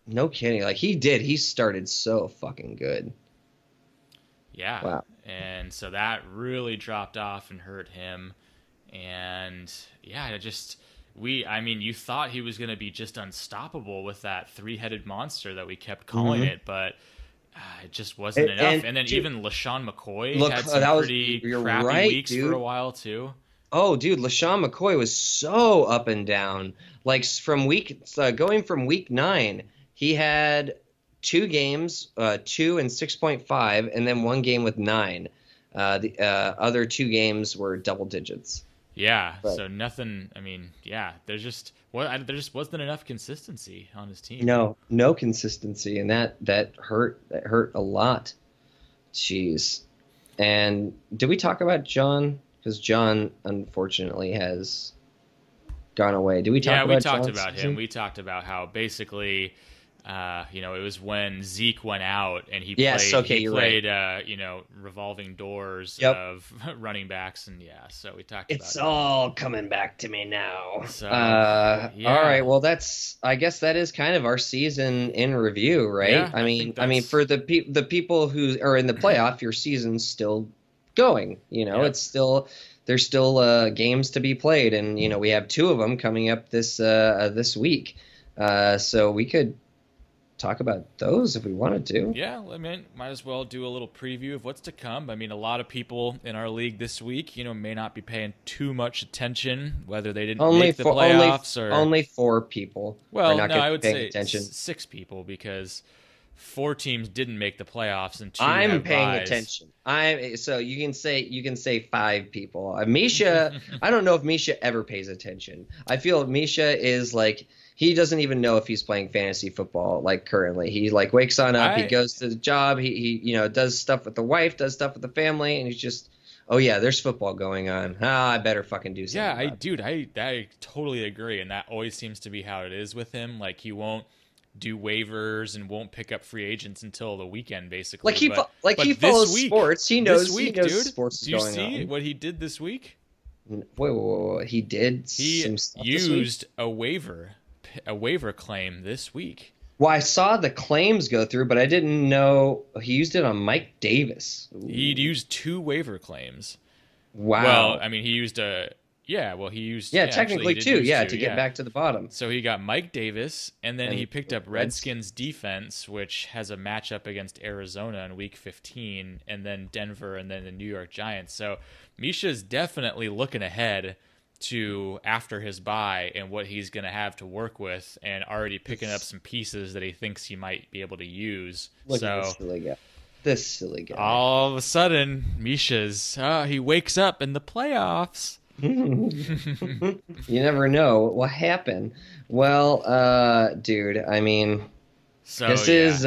No kidding. Like, he started so fucking good. Yeah. Wow. And so that really dropped off and hurt him. And yeah, you thought he was going to be just unstoppable with that 3-headed monster that we kept calling it, but it just wasn't enough. And then even LaShawn McCoy had some pretty crappy weeks for a while too. Oh, dude, LaShawn McCoy was so up and down. Like going from week 9, he had 2 games, 2 and 6.5, and then 1 game with 9. The other 2 games were double digits. Yeah, but, so nothing. I mean, yeah, there just wasn't enough consistency on his team. No consistency, and that hurt. That hurt a lot. Jeez. And did we talk about John? Because John, unfortunately, has gone away. Did we talk about we talked John's about season? him. We talked about how basically, it was when Zeke went out and he played, revolving doors of running backs, and so we talked about it's all coming back to me now. So, all right, well, I guess that is kind of our season in review, right? Yeah, I mean, for the people who are in the playoff, your season's still going. It's still. There's still games to be played, and we have 2 of them coming up this week. So we could talk about those if we wanted to. Yeah, I mean, might as well do a little preview of what's to come. I mean, a lot of people in our league this week, may not be paying too much attention, whether they didn't make the playoffs or only 4 people. Well, are not I would say attention. 6 people, because 4 teams didn't make the playoffs and 2 I'm have paying buys. attention. So you can say 5 people. Misha, I don't know if Misha ever pays attention. I feel Misha is like, he doesn't even know if he's playing fantasy football like currently. He like wakes on up, he goes to the job, he does stuff with the wife, does stuff with the family, and he's just, oh yeah, there's football going on. I better fucking do something. Yeah, I totally agree, and that always seems to be how it is with him. Like, he won't do waivers and wonon't pick up free agents until the weekend, basically. He follows sports. He knows sports is going on. Do you see what he did this week? Wait. He did. He used a waiver claim this week. Well, I saw the claims go through, but I didn't know he used it on Mike Davis. Ooh. He'd used 2 waiver claims. Wow. Well, I mean, he used technically 2, to get back to the bottom. So he got Mike Davis, and then he picked up Redskins defense, which has a matchup against Arizona in Week 15, and then Denver, and then the New York Giants. So Misha's definitely looking ahead to after his bye and what he's going to have to work with, and already picking up some pieces that he thinks he might be able to use. Look at this silly guy. All of a sudden, Misha's he wakes up in the playoffs. You never know what will happen. Well, dude, I mean, this is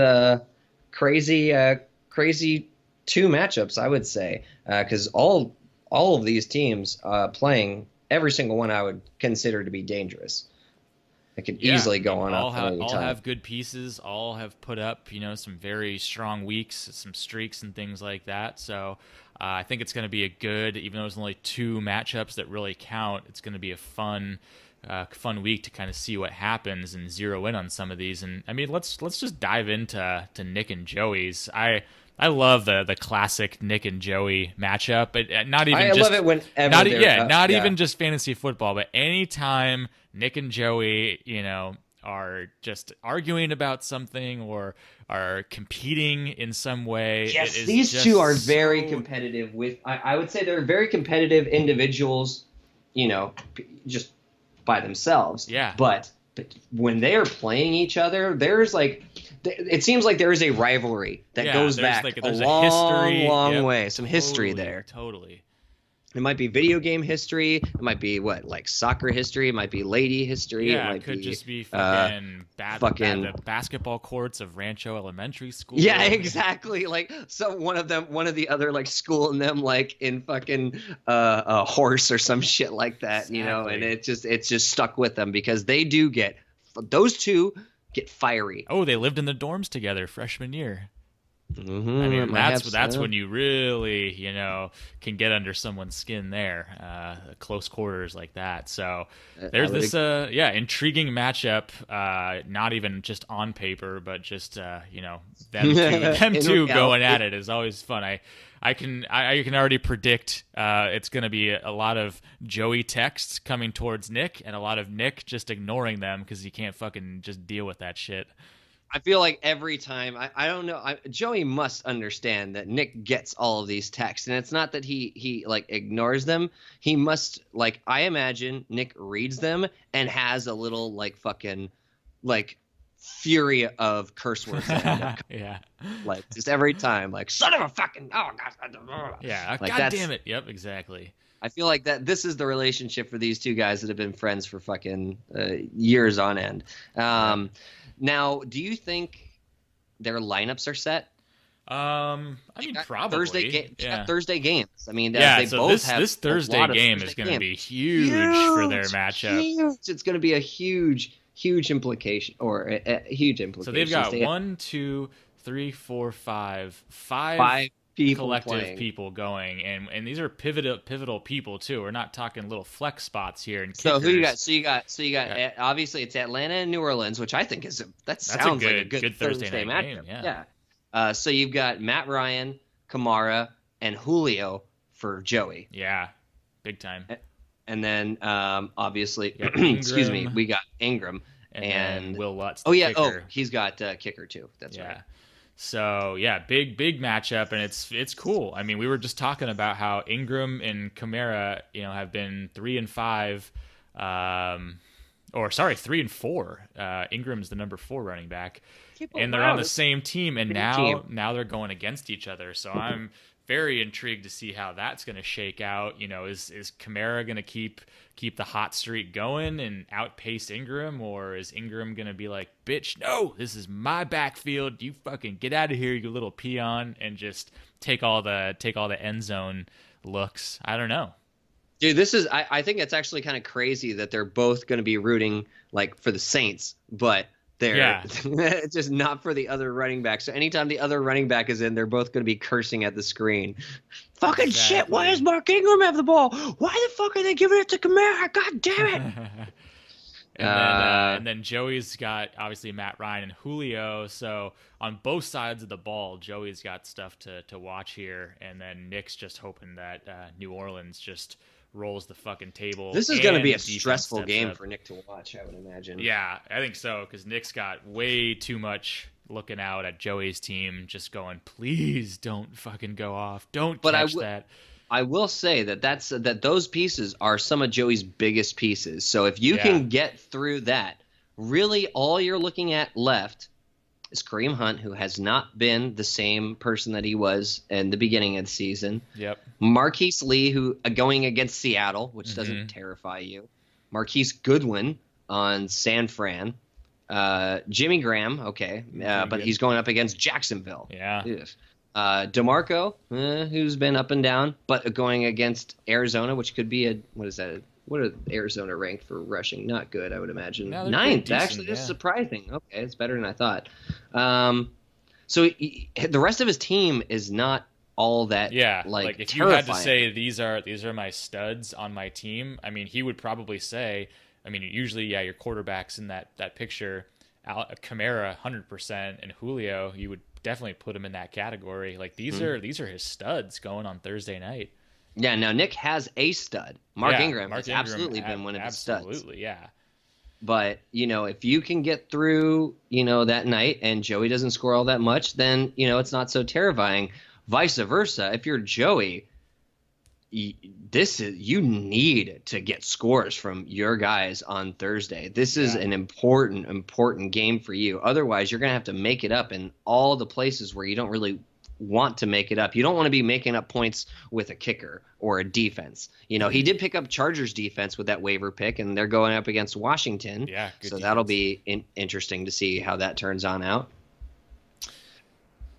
crazy 2 matchups, I would say, because all of these teams playing, every single one I would consider to be dangerous. It could easily go on up at any time. All have good pieces. All have put up, some very strong weeks, some streaks and things like that. So I think it's going to be even though there's only 2 matchups that really count, it's going to be a fun week to kind of see what happens and zero in on some of these. And I mean, let's just dive into Nick and Joey's. I love the classic Nick and Joey matchup, but not love it whenever not even just fantasy football, but anytime Nick and Joey, are just arguing about something or are competing in some way. Yes, these 2 are very competitive. I would say they're very competitive individuals, just by themselves. Yeah. But when they are playing each other, it seems like there is a rivalry that goes back a long way. Some history there. Totally. It might be video game history. It might be like soccer history. It might be lady history. Yeah, it might could be, just be the basketball courts of Rancho Elementary School. Yeah, exactly. Like, so one of the other like schooling them like in fucking a horse or some shit like that, exactly. And it's just stuck with them because those two get fiery. Oh, they lived in the dorms together freshman year. Mm-hmm. I mean, that's when you really, can get under someone's skin there, close quarters like that. So there's this, intriguing matchup. Not even just on paper, but just them two going at it is always fun. I can already predict it's going to be a lot of Joey texts coming towards Nick and a lot of Nick just ignoring them because he can't fucking just deal with that shit. I feel like every time, I don't know, Joey must understand that Nick gets all of these texts, and it's not that he like ignores them. He must, like, I imagine Nick reads them and has a little like fucking like fury of curse words. Yeah. Like just every time, like son of a fucking yeah, like, God damn it. Yep, exactly. I feel like that this is the relationship for these two guys that have been friends for fucking years on end. Now, do you think their lineups are set? I mean, probably. Thursday games. I mean, they both have this Thursday game is going to be huge for their matchup. Huge. It's going to be a huge implication, or a huge implication. So they've got 1, 2, 3, 4, 5 collective people going, and these are pivotal people too. We're not talking little flex spots here. And so who you got? So you got obviously it's Atlanta and New Orleans, which I think sounds like a good Thursday matchup. Game, yeah. So you've got Matt Ryan, Kamara, and Julio for Joey. Yeah, big time. And then obviously, excuse me, we got Ingram and Will Lutz. Kicker. He's got kicker too. That's right. So yeah, big matchup, and it's cool. I mean, we were just talking about how Ingram and Kamara, have been 3 and 5, 3 and 4. Ingram's the number 4 running back, and they're on the same team, and now they're going against each other. So I'm very intrigued to see how that's going to shake out. Is Kamara going to keep the hot streak going and outpace Ingram, or is Ingram going to be like, bitch, no, this is my backfield. You fucking get out of here, you little peon, and just take all the end zone looks. I don't know. Dude, I think it's actually kind of crazy that they're both going to be rooting like for the Saints, but they're just not for the other running back. So anytime the other running back is in, they're both going to be cursing at the screen. Fucking shit, why does Mark Ingram have the ball? Why the fuck are they giving it to Kamara? God damn it. And then Joey's got obviously Matt Ryan and Julio. So on both sides of the ball, Joey's got stuff to watch here. And then Nick's just hoping that New Orleans just rolls the fucking table. This is going to be a stressful game for Nick to watch, I would imagine. Yeah, I think so, because Nick's got way too much looking out at Joey's team, just going, please don't fucking go off. Don't catch that. I will say that those pieces are some of Joey's biggest pieces. So if you can get through that, really all you're looking at left is Kareem Hunt, who has not been the same person that he was in the beginning of the season. Yep. Marquise Lee, who going against Seattle, which doesn't terrify you. Marquise Goodwin on San Fran. Jimmy Graham, okay, but he's going up against Jacksonville. Yeah. Yes. DeMarco, who's been up and down, but going against Arizona, which could be what are Arizona ranked for rushing? Not good, I would imagine. No, 9th, actually. This is surprising. Okay, it's better than I thought. So the rest of his team is not all that. Yeah, like if terrifying. You had to say these are my studs on my team, I mean, he would probably say, I mean, usually, your quarterback's in that picture. Kamara, 100%, and Julio, you would definitely put him in that category. Like these are his studs going on Thursday night. Yeah, now Nick has a stud. Mark Ingram has absolutely been one of his studs. Absolutely, yeah. But, if you can get through, that night and Joey doesn't score all that much, then, it's not so terrifying. Vice versa, if you're Joey, you need to get scores from your guys on Thursday. This is an important game for you. Otherwise, you're going to have to make it up in all the places where you don't really want to make it up. You don't want to be making up points with a kicker or a defense. He did pick up Chargers defense with that waiver pick, and they're going up against Washington. Yeah, so defense. that'll be interesting to see how that turns on out.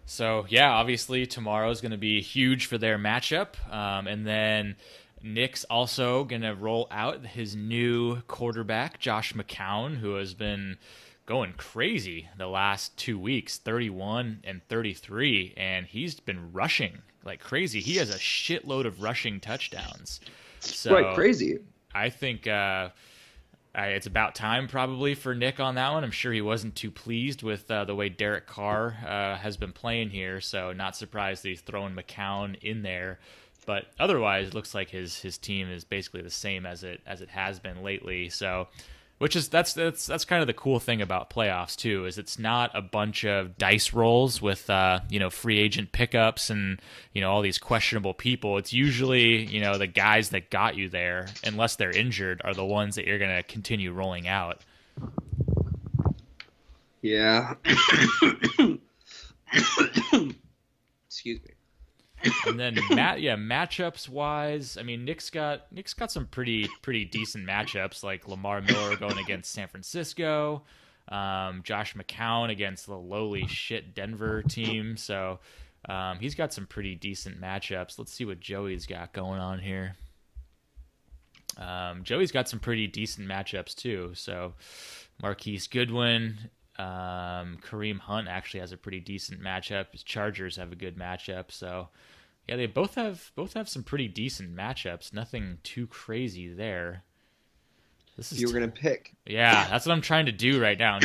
So, yeah, obviously tomorrow is going to be huge for their matchup. And then Nick's also going to roll out his new quarterback, Josh McCown, who has been going crazy the last 2 weeks, 31 and 33, and he's been rushing like crazy. He has a shitload of rushing touchdowns. So quite crazy. I think it's about time probably for Nick on that one. I'm sure he wasn't too pleased with the way Derek Carr has been playing here, so not surprised that he's throwing McCown in there. But otherwise, it looks like his team is basically the same as it has been lately. So, that's kind of the cool thing about playoffs too, is it's not a bunch of dice rolls with free agent pickups and all these questionable people. It's usually the guys that got you there, unless they're injured, are the ones that you're going to continue rolling out. Yeah. Excuse me. And then matchups wise, I mean Nick's got some pretty decent matchups, like Lamar Miller going against San Francisco, Josh McCown against the lowly shit Denver team. So he's got some pretty decent matchups. Let's see what Joey's got going on here. Joey's got some pretty decent matchups too. So Marquise Goodwin, Kareem Hunt actually has a pretty decent matchup. His Chargers have a good matchup. So yeah, they both have some pretty decent matchups. Nothing too crazy there. This is you were gonna pick. Yeah, that's what I'm trying to do right now. I'm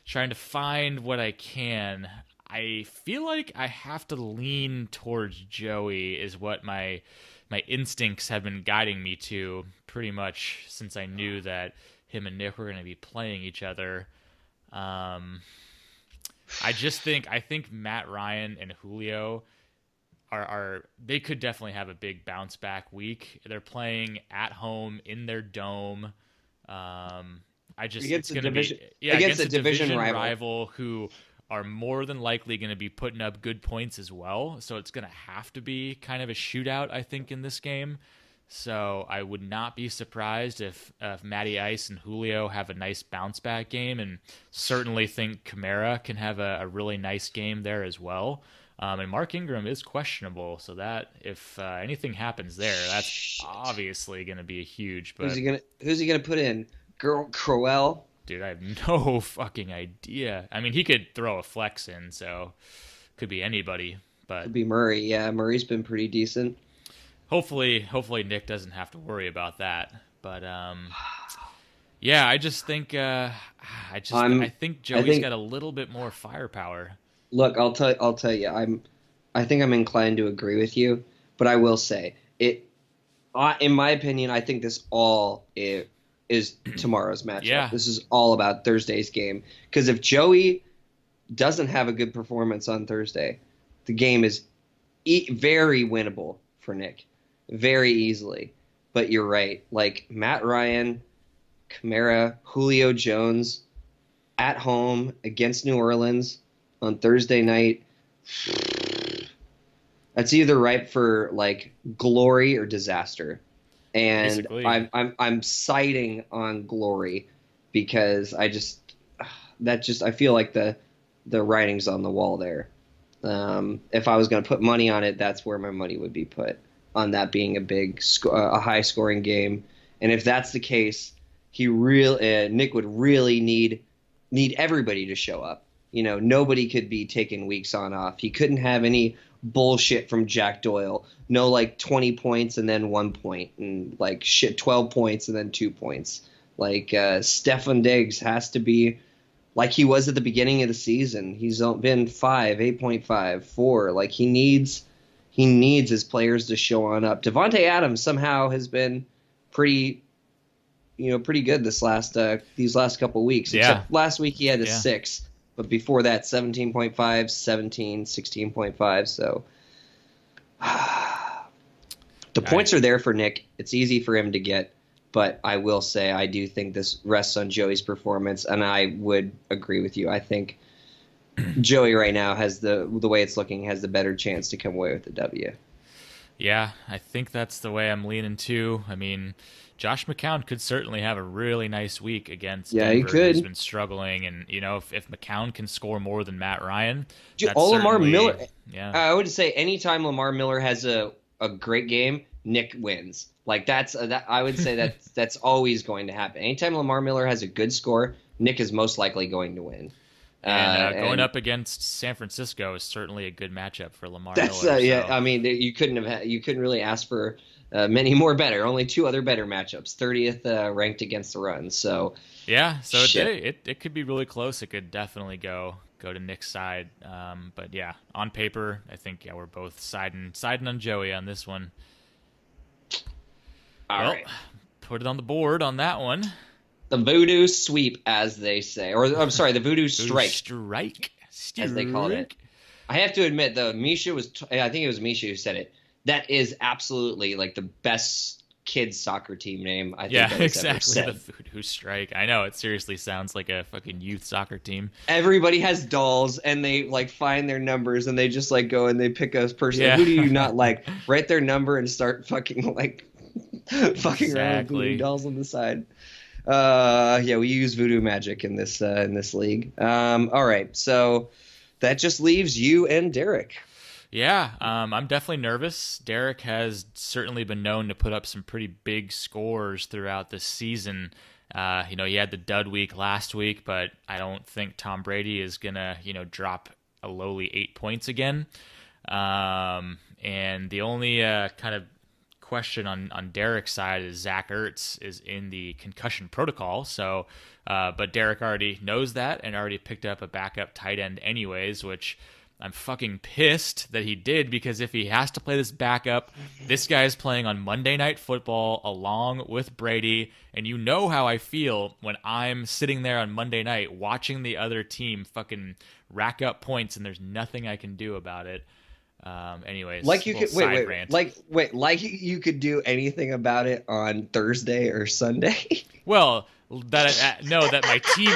trying to find what I can. I feel like I have to lean towards Joey is what my instincts have been guiding me to pretty much since I knew that him and Nick were going to be playing each other. I think Matt Ryan and Julio they could definitely have a big bounce back week. They're playing at home in their dome. Against a division rival who are more than likely going to be putting up good points as well. So it's going to have to be kind of a shootout, I think, in this game. So I would not be surprised if Matty Ice and Julio have a nice bounce back game, and certainly think Kamara can have a really nice game there as well. And Mark Ingram is questionable, so that if anything happens there, that's obviously going to be a huge. But who's he gonna put in? Crowell? Dude, I have no fucking idea. I mean, he could throw a flex in, so could be anybody. But could be Murray. Yeah, Murray's been pretty decent. Hopefully Nick doesn't have to worry about that. But yeah, I just think I think Joey's got a little bit more firepower. Look, I'll tell you, I think I'm inclined to agree with you, but I will say it. In my opinion, I think this all is tomorrow's matchup. Yeah. This is all about Thursday's game, because if Joey doesn't have a good performance on Thursday, the game is very winnable for Nick, very easily. But you're right, like Matt Ryan, Kamara, Julio Jones at home against New Orleans on Thursday night. That's either ripe for like glory or disaster, and Basically. I'm siding on glory because I feel like the writing's on the wall there. If I was going to put money on it, that's where my money would be put, on that being a high scoring game. And if that's the case, Nick would really need everybody to show up. Nobody could be taking weeks off. He couldn't have any bullshit from Jack Doyle. No, like 20 points and then 1 point, and like 12 points and then 2 points. Like Stefan Diggs has to be like he was at the beginning of the season. He's been 8.5, 4. Like he needs his players to show on up. Devontae Adams somehow has been pretty good these last couple weeks. Yeah. Except last week he had a 6. But before that, 17.5, 17, 16.5. So the points are there for Nick. It's easy for him to get. But I will say I do think this rests on Joey's performance, and I would agree with you. I think Joey right now has the way it's looking has the better chance to come away with the W. Yeah, I think that's the way I'm leaning too. I mean, Josh McCown could certainly have a really nice week against Yeah, he Denver, who's could. been struggling. And, if McCown can score more than Matt Ryan, Dude, that's all Lamar certainly, Miller. yeah. I would say anytime Lamar Miller has a great game, Nick wins. Like that. I would say that's always going to happen. Anytime Lamar Miller has a good score, Nick is most likely going to win. And going And up against San Francisco is certainly a good matchup for Lamar that's Miller. yeah. So. I mean, you couldn't really ask for many more better. Only two other better matchups. 30th ranked against the run. So Yeah, so shit. it could be really close. It could definitely go to Nick's side. But yeah, on paper, I think we're both siding on Joey on this one. All Well, right. put it on the board on that one. The voodoo sweep, as they say, or I'm sorry, the voodoo strike, Strike. as they call it. I have to admit, though, I think it was Misha who said it. That is absolutely like the best kids soccer team name I think Yeah, that was ever exactly. said. The voodoo strike. I know, it seriously sounds like a fucking youth soccer team. Everybody has dolls, and they like find their numbers, and they just like go and they pick a person. Yeah. Who do you not like? Write their number and start fucking like fucking around with voodoo Exactly. dolls on the side. Yeah, we use voodoo magic in this league. All right, so that just leaves you and Derek. Yeah, I'm definitely nervous. Derek has certainly been known to put up some pretty big scores throughout the season. He had the dud week last week, but I don't think Tom Brady is gonna, drop a lowly 8 points again. And the only kind of question on Derek's side is Zach Ertz is in the concussion protocol. So, but Derek already knows that and already picked up a backup tight end anyways, which I'm fucking pissed that he did, because if he has to play this backup, this guy is playing on Monday Night Football along with Brady, and you know how I feel when I'm sitting there on Monday night watching the other team fucking rack up points and there's nothing I can do about it. Anyways, Like you could side rant. like you could do anything about it on Thursday or Sunday. Well, that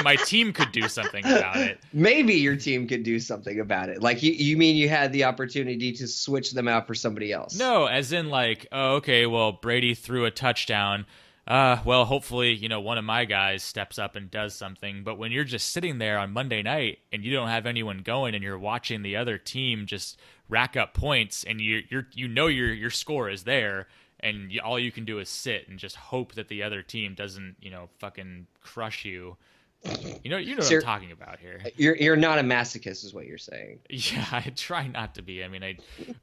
my team could do something about it. Maybe your team could do something about it. Like you mean you had the opportunity to switch them out for somebody else? No, as in like, oh, okay, well, Brady threw a touchdown. Well, hopefully, one of my guys steps up and does something. But when you're just sitting there on Monday night and you don't have anyone going and you're watching the other team just rack up points and your score is there, and all you can do is sit and just hope that the other team doesn't, fucking crush you. You know what I'm talking about here. You're not a masochist, is what you're saying. Yeah, I try not to be. I mean,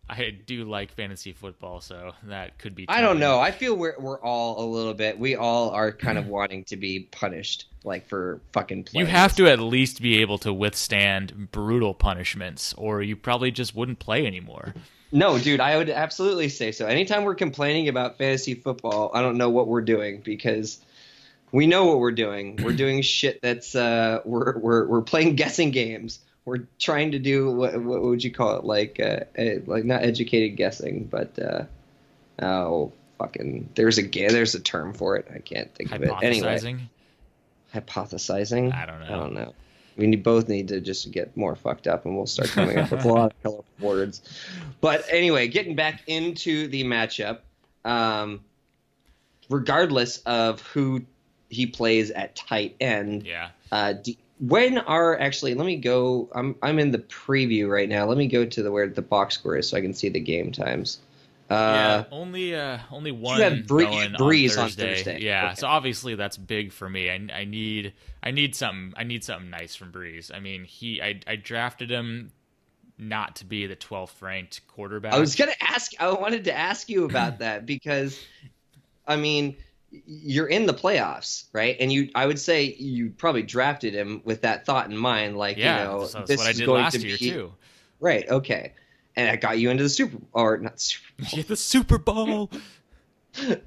I do like fantasy football, so that could be. I don't telling. know. I feel we're all a little bit. We all are kind of wanting to be punished, like for fucking playing. You have to at least be able to withstand brutal punishments, or you probably just wouldn't play anymore. No, dude, I would absolutely say so. Anytime we're complaining about fantasy football, I don't know what we're doing, because we know what we're doing. We're doing shit that's we're playing guessing games. We're trying to do what would you call it? Like not educated guessing, but there's a term for it. I can't think of it. Anyway, hypothesizing. I don't know. We both need to just get more fucked up, and we'll start coming up with a lot of colorful words. But anyway, getting back into the matchup, regardless of who he plays at tight end. Yeah. Let me go. I'm in the preview right now. Let me go to where the box score is so I can see the game times. Only one have going Breeze on on Thursday. Thursday. Yeah, Okay. so obviously that's big for me. I need something nice from Breeze. I mean, I drafted him not to be the 12th ranked quarterback. I wanted to ask you about that, because, I mean, you're in the playoffs, right? And I would say you probably drafted him with that thought in mind, like, so that's this what I is did going last to year be too. right. Okay, and it got you into the not Super Bowl, Yeah, the Super Bowl.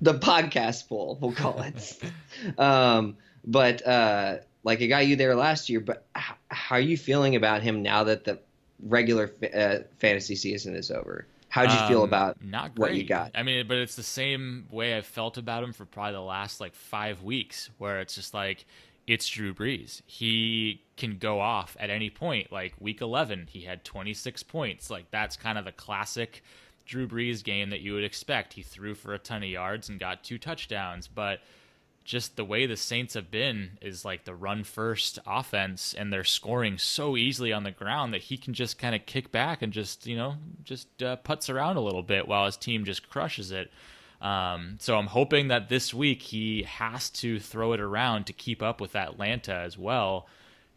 the podcast bowl, we'll call it. But like, it got you there last year. But how are you feeling about him now that the regular fantasy season is over? How'd you feel about not what you great. got? I mean, but it's the same way I've felt about him for probably the last like 5 weeks, where it's just like, it's Drew Brees. He can go off at any point. Like week 11, he had 26 points. Like that's kind of the classic Drew Brees game that you would expect. He threw for a ton of yards and got 2 touchdowns, but just the way the Saints have been is like the run first offense, and they're scoring so easily on the ground that he can just kind of kick back and just putz around a little bit while his team just crushes it. So I'm hoping that this week he has to throw it around to keep up with Atlanta as well.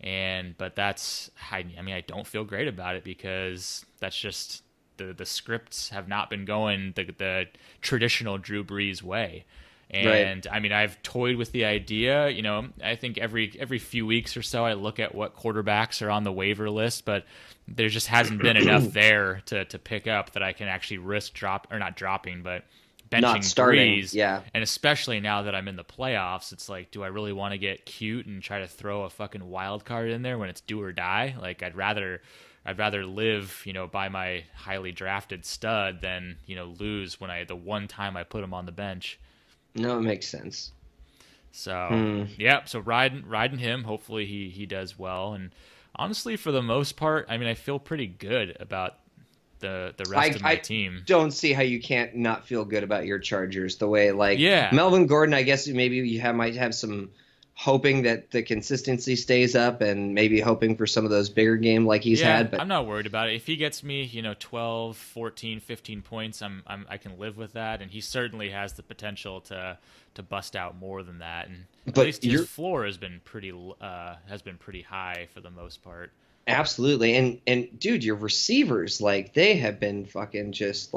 But that's, I don't feel great about it because that's just the scripts have not been going the traditional Drew Brees way. And right. I've toyed with the idea, I think every few weeks or so I look at what quarterbacks are on the waiver list, but there just hasn't been enough there to pick up that I can actually risk benching Brees. Yeah. And especially now that I'm in the playoffs, it's like, do I really want to get cute and try to throw a fucking wild card in there when it's do or die? Like I'd rather live, by my highly drafted stud than, lose when the one time I put him on the bench. No, it makes sense. So yeah, so riding him. Hopefully he does well. And honestly, for the most part, I feel pretty good about the rest of my team. Don't see how you can't not feel good about your Chargers. The way yeah. Melvin Gordon, I guess maybe you might have some hoping that the consistency stays up, and maybe hoping for some of those bigger game like he's had. But I'm not worried about it. If he gets me, 12, 14, 15 points, I can live with that. And he certainly has the potential to bust out more than that. And at least his floor has been pretty high for the most part. Absolutely. And dude, your receivers, they have been fucking just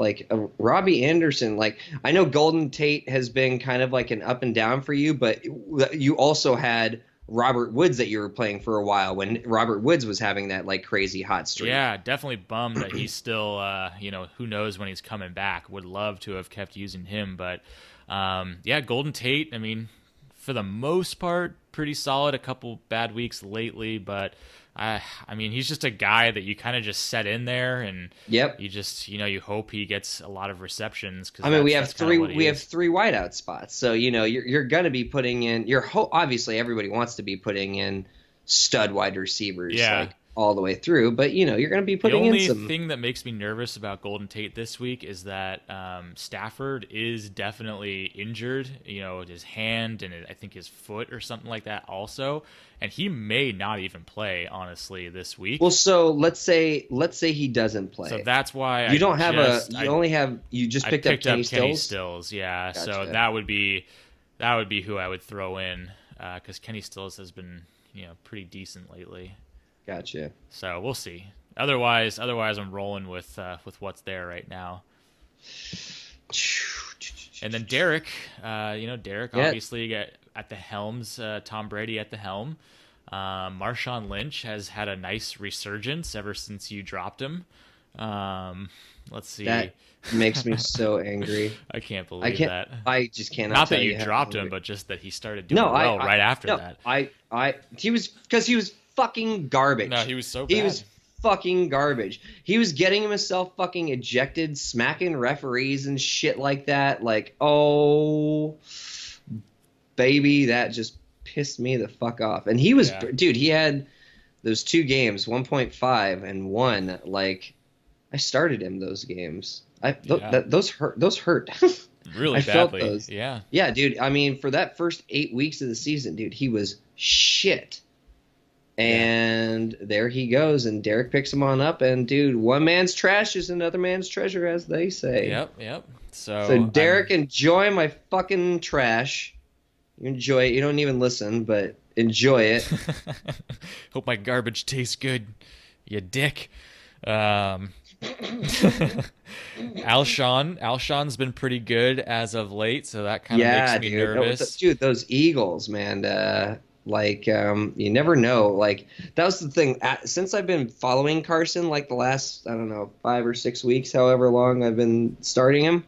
Robbie Anderson. I know Golden Tate has been kind of an up and down for you, but you also had Robert Woods that you were playing for a while when Robert Woods was having that crazy hot streak. Yeah, definitely bummed that he's still, who knows when he's coming back. Would love to have kept using him, but Golden Tate, for the most part, pretty solid. A couple bad weeks lately, but he's just a guy that you kind of just set in there, and yep. You just you hope he gets a lot of receptions. We have three wideout spots, so you're going to be putting in obviously everybody wants to be putting in stud wide receivers, all the way through, but you're going to be putting in some. The only thing that makes me nervous about Golden Tate this week is that Stafford is definitely injured, his hand and I think his foot or something like that also, and he may not even play honestly this week. Well, so let's say he doesn't play. So that's why you just picked up Kenny Stills. Yeah, gotcha. So that would be who I would throw in because Kenny Stills has been pretty decent lately. Gotcha. So we'll see. Otherwise, I'm rolling with what's there right now. And then Derek, obviously got at the helms. Tom Brady at the helm. Marshawn Lynch has had a nice resurgence ever since you dropped him. Let's see. That makes me so angry. I can't believe that. I just cannot. Not that you dropped him, but just that he started doing right after that. He was fucking garbage. No, he was so bad. He was fucking garbage. He was getting himself fucking ejected, smacking referees and shit like that. Oh, baby, that just pissed me the fuck off. And he was, dude, he had those 2 games, 1.5 and 1. I started him those games. Those hurt. Really I badly. felt those. Yeah. Yeah, dude. For that first 8 weeks of the season, dude, he was shit. And there he goes, and Derek picks him on up, and dude, one man's trash is another man's treasure, as they say. Yep. So Derek, enjoy my fucking trash. You enjoy it. You don't even listen, but enjoy it. Hope my garbage tastes good, you dick. Alshon's been pretty good as of late, so that kind of makes me nervous. Dude, those Eagles, man. You never know. That was the thing. Since I've been following Carson, the last, 5 or 6 weeks, however long I've been starting him,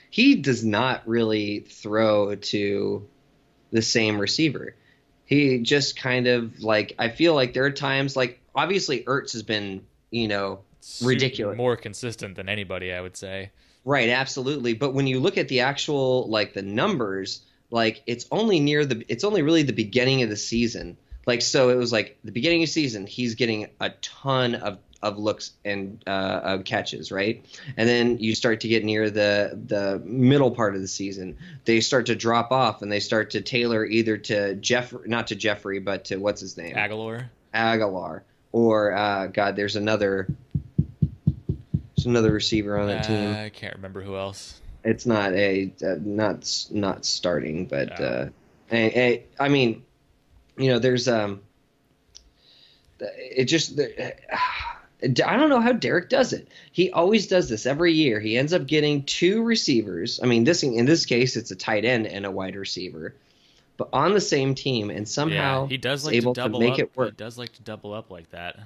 he does not really throw to the same receiver. He just kind of I feel like there are times obviously Ertz has been, ridiculous. More consistent than anybody, I would say. Right, absolutely. But when you look at the actual, the numbers, like it's only really the beginning of the season. Like, so it was like the beginning of the season, he's getting a ton of looks and of catches, right? And then you start to get near the middle part of the season, they start to drop off and they start to tailor either to not to Jeffrey, but to what's his name? Aguilar. Or God, there's another receiver on that team. I can't remember who else. It's not not starting, but I mean, you know, there's it just I don't know how Derek does it. He always does this every year. He ends up getting two receivers. I mean, in this case, it's a tight end and a wide receiver, but on the same team, and somehow he does like able to double to make up. it work. He does like to double up like that.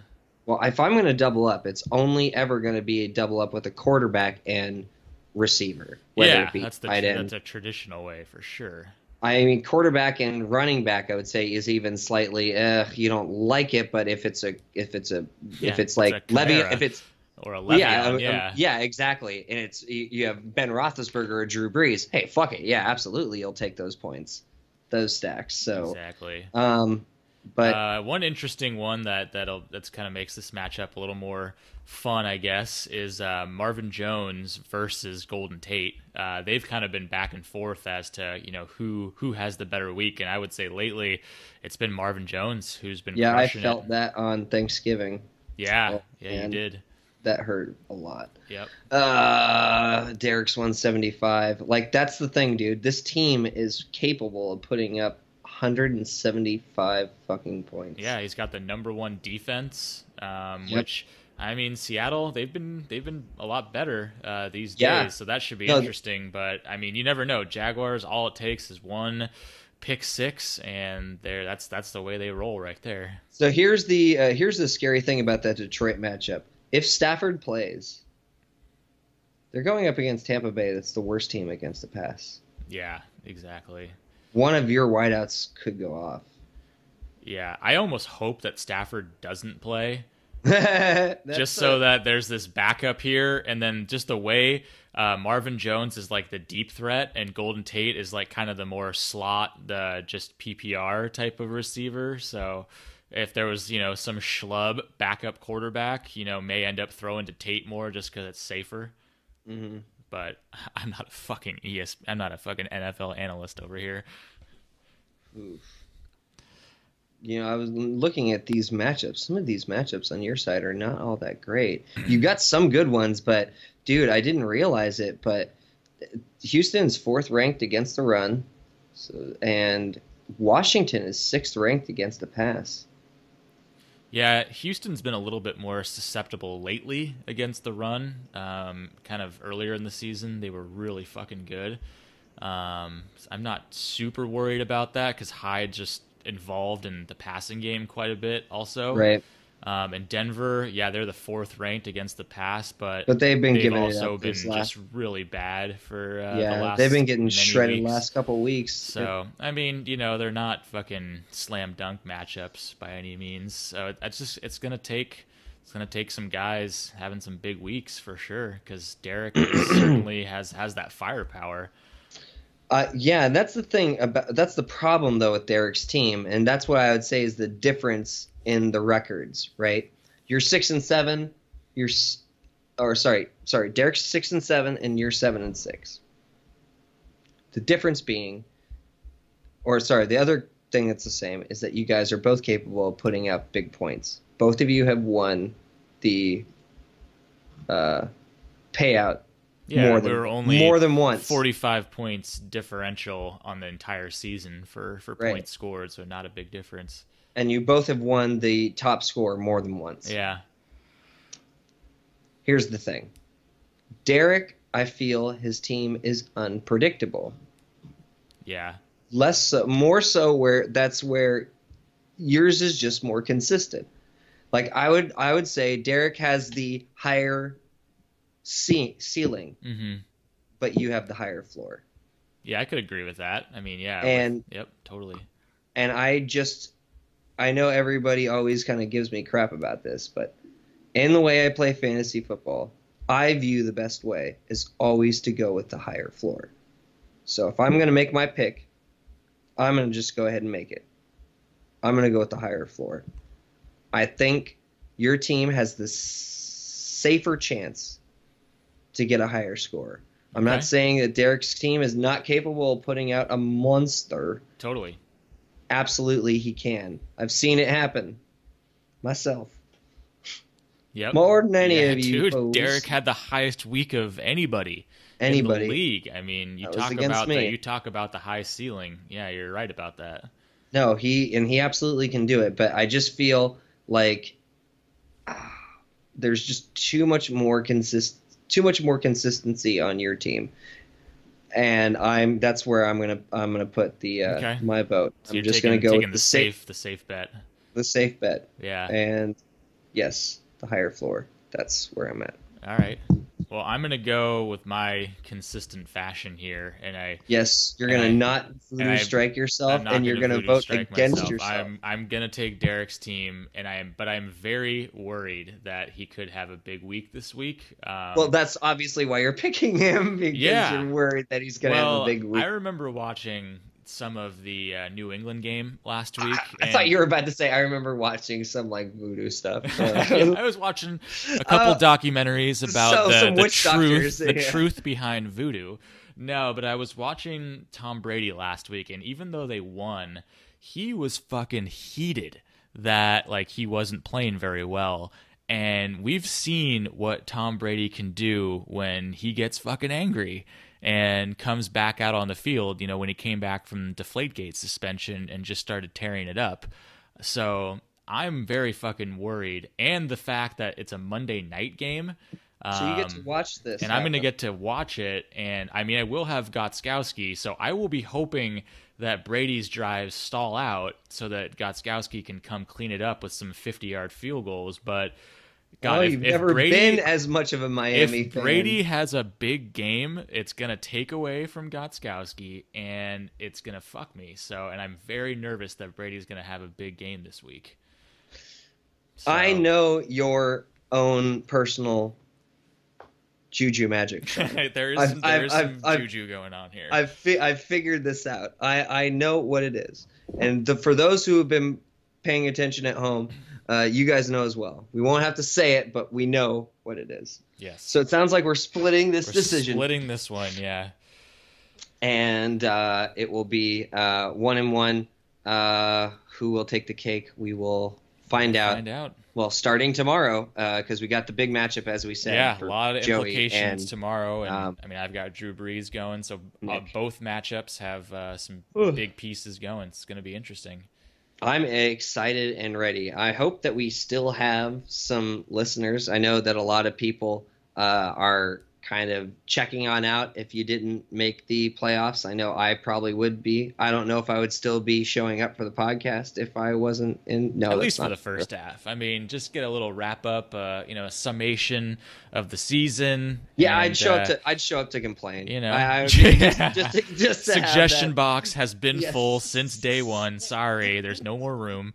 Well, if I'm going to double up, it's only ever going to be a double up with a quarterback and receiver. Whether it be that's tight end. That's a traditional way for sure. I mean, quarterback and running back, I would say, is even slightly. You don't like it, but if it's like Levy, if it's or a Le'Veon, yeah, exactly. And it's you have Ben Roethlisberger or Drew Brees. Hey, fuck it, yeah, absolutely, you'll take those points, those stacks. So exactly. But one interesting one that's kind of makes this matchup a little more fun, I guess, is Marvin Jones versus Golden Tate. They've kind of been back and forth as to who has the better week, and I would say lately it's been Marvin Jones who's been. Yeah, I felt that on Thanksgiving. Yeah, you did. That hurt a lot. Yep. Derek's 175. Like, that's the thing, dude. This team is capable of putting up 175 fucking points. Yeah, he's got the #1 defense, which, I mean, Seattle, they've been a lot better these days, so that should be interesting. But I mean, you never know. Jaguars, all it takes is one pick six, and that's the way they roll right there. So here's the scary thing about that Detroit matchup. If Stafford plays, they're going up against Tampa Bay. That's the worst team against the pass. Yeah, exactly. One of your wideouts could go off. Yeah, I almost hope that Stafford doesn't play. Just so that there's this backup here, and then just the way Marvin Jones is like the deep threat, and Golden Tate is like kind of the more slot, the just PPR type of receiver. So if there was some schlub backup quarterback, may end up throwing to Tate more just because it's safer. Mm-hmm. But I'm not a fucking I'm not a fucking NFL analyst over here. Oof. I was looking at these matchups. Some of these matchups on your side are not all that great. You got some good ones, but dude, I didn't realize it, but Houston's 4th ranked against the run, and Washington is 6th ranked against the pass. Yeah, Houston's been a little bit more susceptible lately against the run. Kind of earlier in the season, they were really fucking good. I'm not super worried about that because Hyde just involved in the passing game quite a bit also. Right. And Denver, they're the 4th ranked against the pass, but they've also been just really bad for the last they've been getting shredded weeks. Last couple weeks. So I mean, they're not fucking slam dunk matchups by any means. So it's gonna take some guys having some big weeks for sure, because Derek certainly has that firepower. That's the thing that's the problem though with Derek's team, and that's what I would say is the difference in the records, right? You're 6-7, Derek's 6-7 and you're 7-6. The difference being, the other thing that's the same is that you guys are both capable of putting up big points. Both of you have won the payout. Yeah, we were only more than once. 45 points differential on the entire season for right. points scored, so not a big difference. And you both have won the top score more than once. Yeah. Here's the thing. Derek, I feel his team is unpredictable. Yeah. More so where yours is just more consistent. Like I would say Derek has the higher ceiling, but you have the higher floor. Yeah, I could agree with that. I mean, yep, totally. And I know everybody always kind of gives me crap about this, but in the way I play fantasy football, I view the best way is always to go with the higher floor. So if I'm going to make my pick, I'm going to just go ahead and make it. I'm going to go with the higher floor. I think your team has the safer chance to get a higher score. I'm not saying that Derek's team is not capable of putting out a monster. Totally. Absolutely, he can. I've seen it happen myself. Yep. More than any of you. Dude, folks. Derek had the highest week of anybody in the league. I mean, you talk about the high ceiling. Yeah, you're right about that. No, he absolutely can do it, but I just feel like there's just too much more consistency on your team. And that's where I'm gonna put the my vote. So I'm just gonna go with the safe bet. The safe bet. Yeah. And yes, the higher floor. That's where I'm at. All right. Well, I'm gonna go with my consistent fashion here, you're gonna not voodoo strike yourself, and you're gonna vote against yourself. I'm gonna take Derek's team, but I'm very worried that he could have a big week this week. Well, that's obviously why you're picking him, because you're worried that he's gonna have a big week. I remember watching some of the New England game last week. I thought you were about to say I remember watching some like voodoo stuff. I was watching a couple documentaries about the truth behind voodoo. No, but I was watching Tom Brady last week, and even though they won, he was fucking heated that like he wasn't playing very well. And we've seen what Tom Brady can do when he gets fucking angry and comes back out on the field, when he came back from Deflategate suspension and just started tearing it up. So I'm very fucking worried. And the fact that it's a Monday night game. So you get to watch this. And I'm going to get to watch it. And I mean, I will have Gostkowski. So I will be hoping that Brady's drives stall out so that Gostkowski can come clean it up with some 50-yard field goals. But God, you've never been as much of a Miami fan. If Brady has a big game, it's going to take away from Gostkowski, and it's going to fuck me. And I'm very nervous that Brady's going to have a big game this week. So, I know your own personal juju magic. There's some juju going on here. I've figured this out. I know what it is. And for those who have been paying attention at home, you guys know as well. We won't have to say it, but we know what it is. Yes. So it sounds like we're splitting this decision. Splitting this one, yeah. And it will be 1-1. Who will take the cake? We will find out. Well, starting tomorrow, because we got the big matchup, as we said. Yeah, for a lot of Joey implications and, tomorrow. And I mean, I've got Drew Brees going, so both matchups have some big pieces going. It's going to be interesting. I'm excited and ready. I hope that we still have some listeners. I know that a lot of people are kind of checking on out if you didn't make the playoffs. I know I probably would be. I don't know if I would still be showing up for the podcast if I wasn't in. No, at least for the first half. I mean, just get a little wrap up, a summation of the season. Yeah, and, I'd show up to complain. Just suggestion box has been full since day one. Sorry, there's no more room.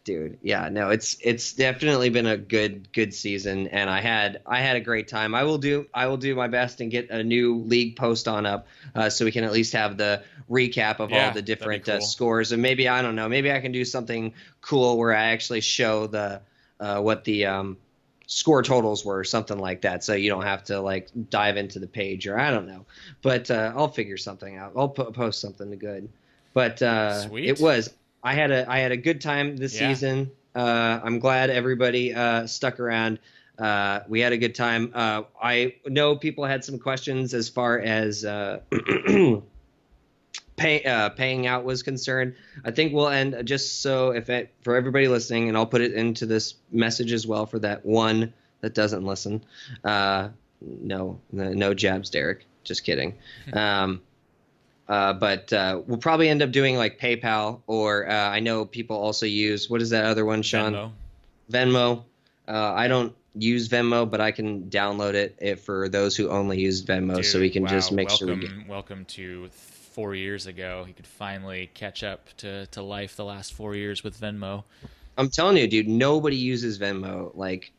Dude, yeah, no, it's definitely been a good season, and I had a great time. I will do my best and get a new league post on up, so we can at least have the recap of all the different scores, and maybe I don't know, maybe I can do something cool where I actually show the what the score totals were, or something like that, so you don't have to like dive into the page, or I don't know, but I'll figure something out. I'll post something good, but Sweet. It was. I had a good time this season. I'm glad everybody stuck around. We had a good time. I know people had some questions as far as paying out was concerned. I think we'll end just so for everybody listening, and I'll put it into this message as well for that one that doesn't listen. No jabs, Derek. Just kidding. But we'll probably end up doing like PayPal, or I know people also use, what is that other one, Sean? Venmo. I don't use Venmo, but I can download it for those who only use Venmo. Dude, so we can just make sure we get. Welcome to 4 years ago. You could finally catch up to life the last 4 years with Venmo. I'm telling you, dude, nobody uses Venmo like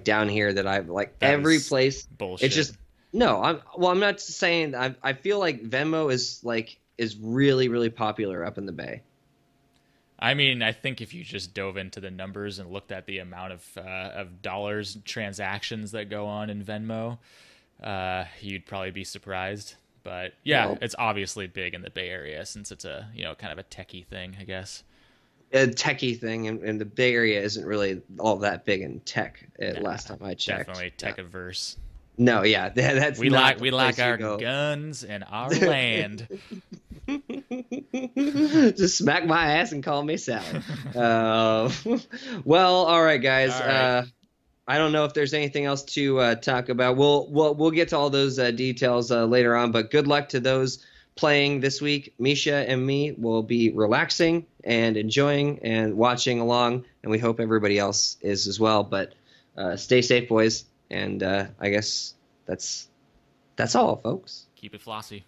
down here that I've like every place. Bullshit. No, I'm not saying. I feel like Venmo is really really popular up in the Bay. I mean, I think if you just dove into the numbers and looked at the amount of dollars transactions that go on in Venmo, you'd probably be surprised. But yeah, Well, it's obviously big in the Bay Area since it's a kind of a techie thing, I guess. a techie thing, and the Bay Area isn't really all that big in tech. Nah, Last time I checked, definitely tech averse. No, yeah, that's We not like the we like place you our go. guns and our land. Just smack my ass and call me Sally. Uh, well, all right, guys. All right. I don't know if there's anything else to talk about. We'll get to all those details later on. But good luck to those playing this week. Misha and me will be relaxing and enjoying and watching along, and we hope everybody else is as well. But stay safe, boys. And I guess that's all, folks. Keep it flossy.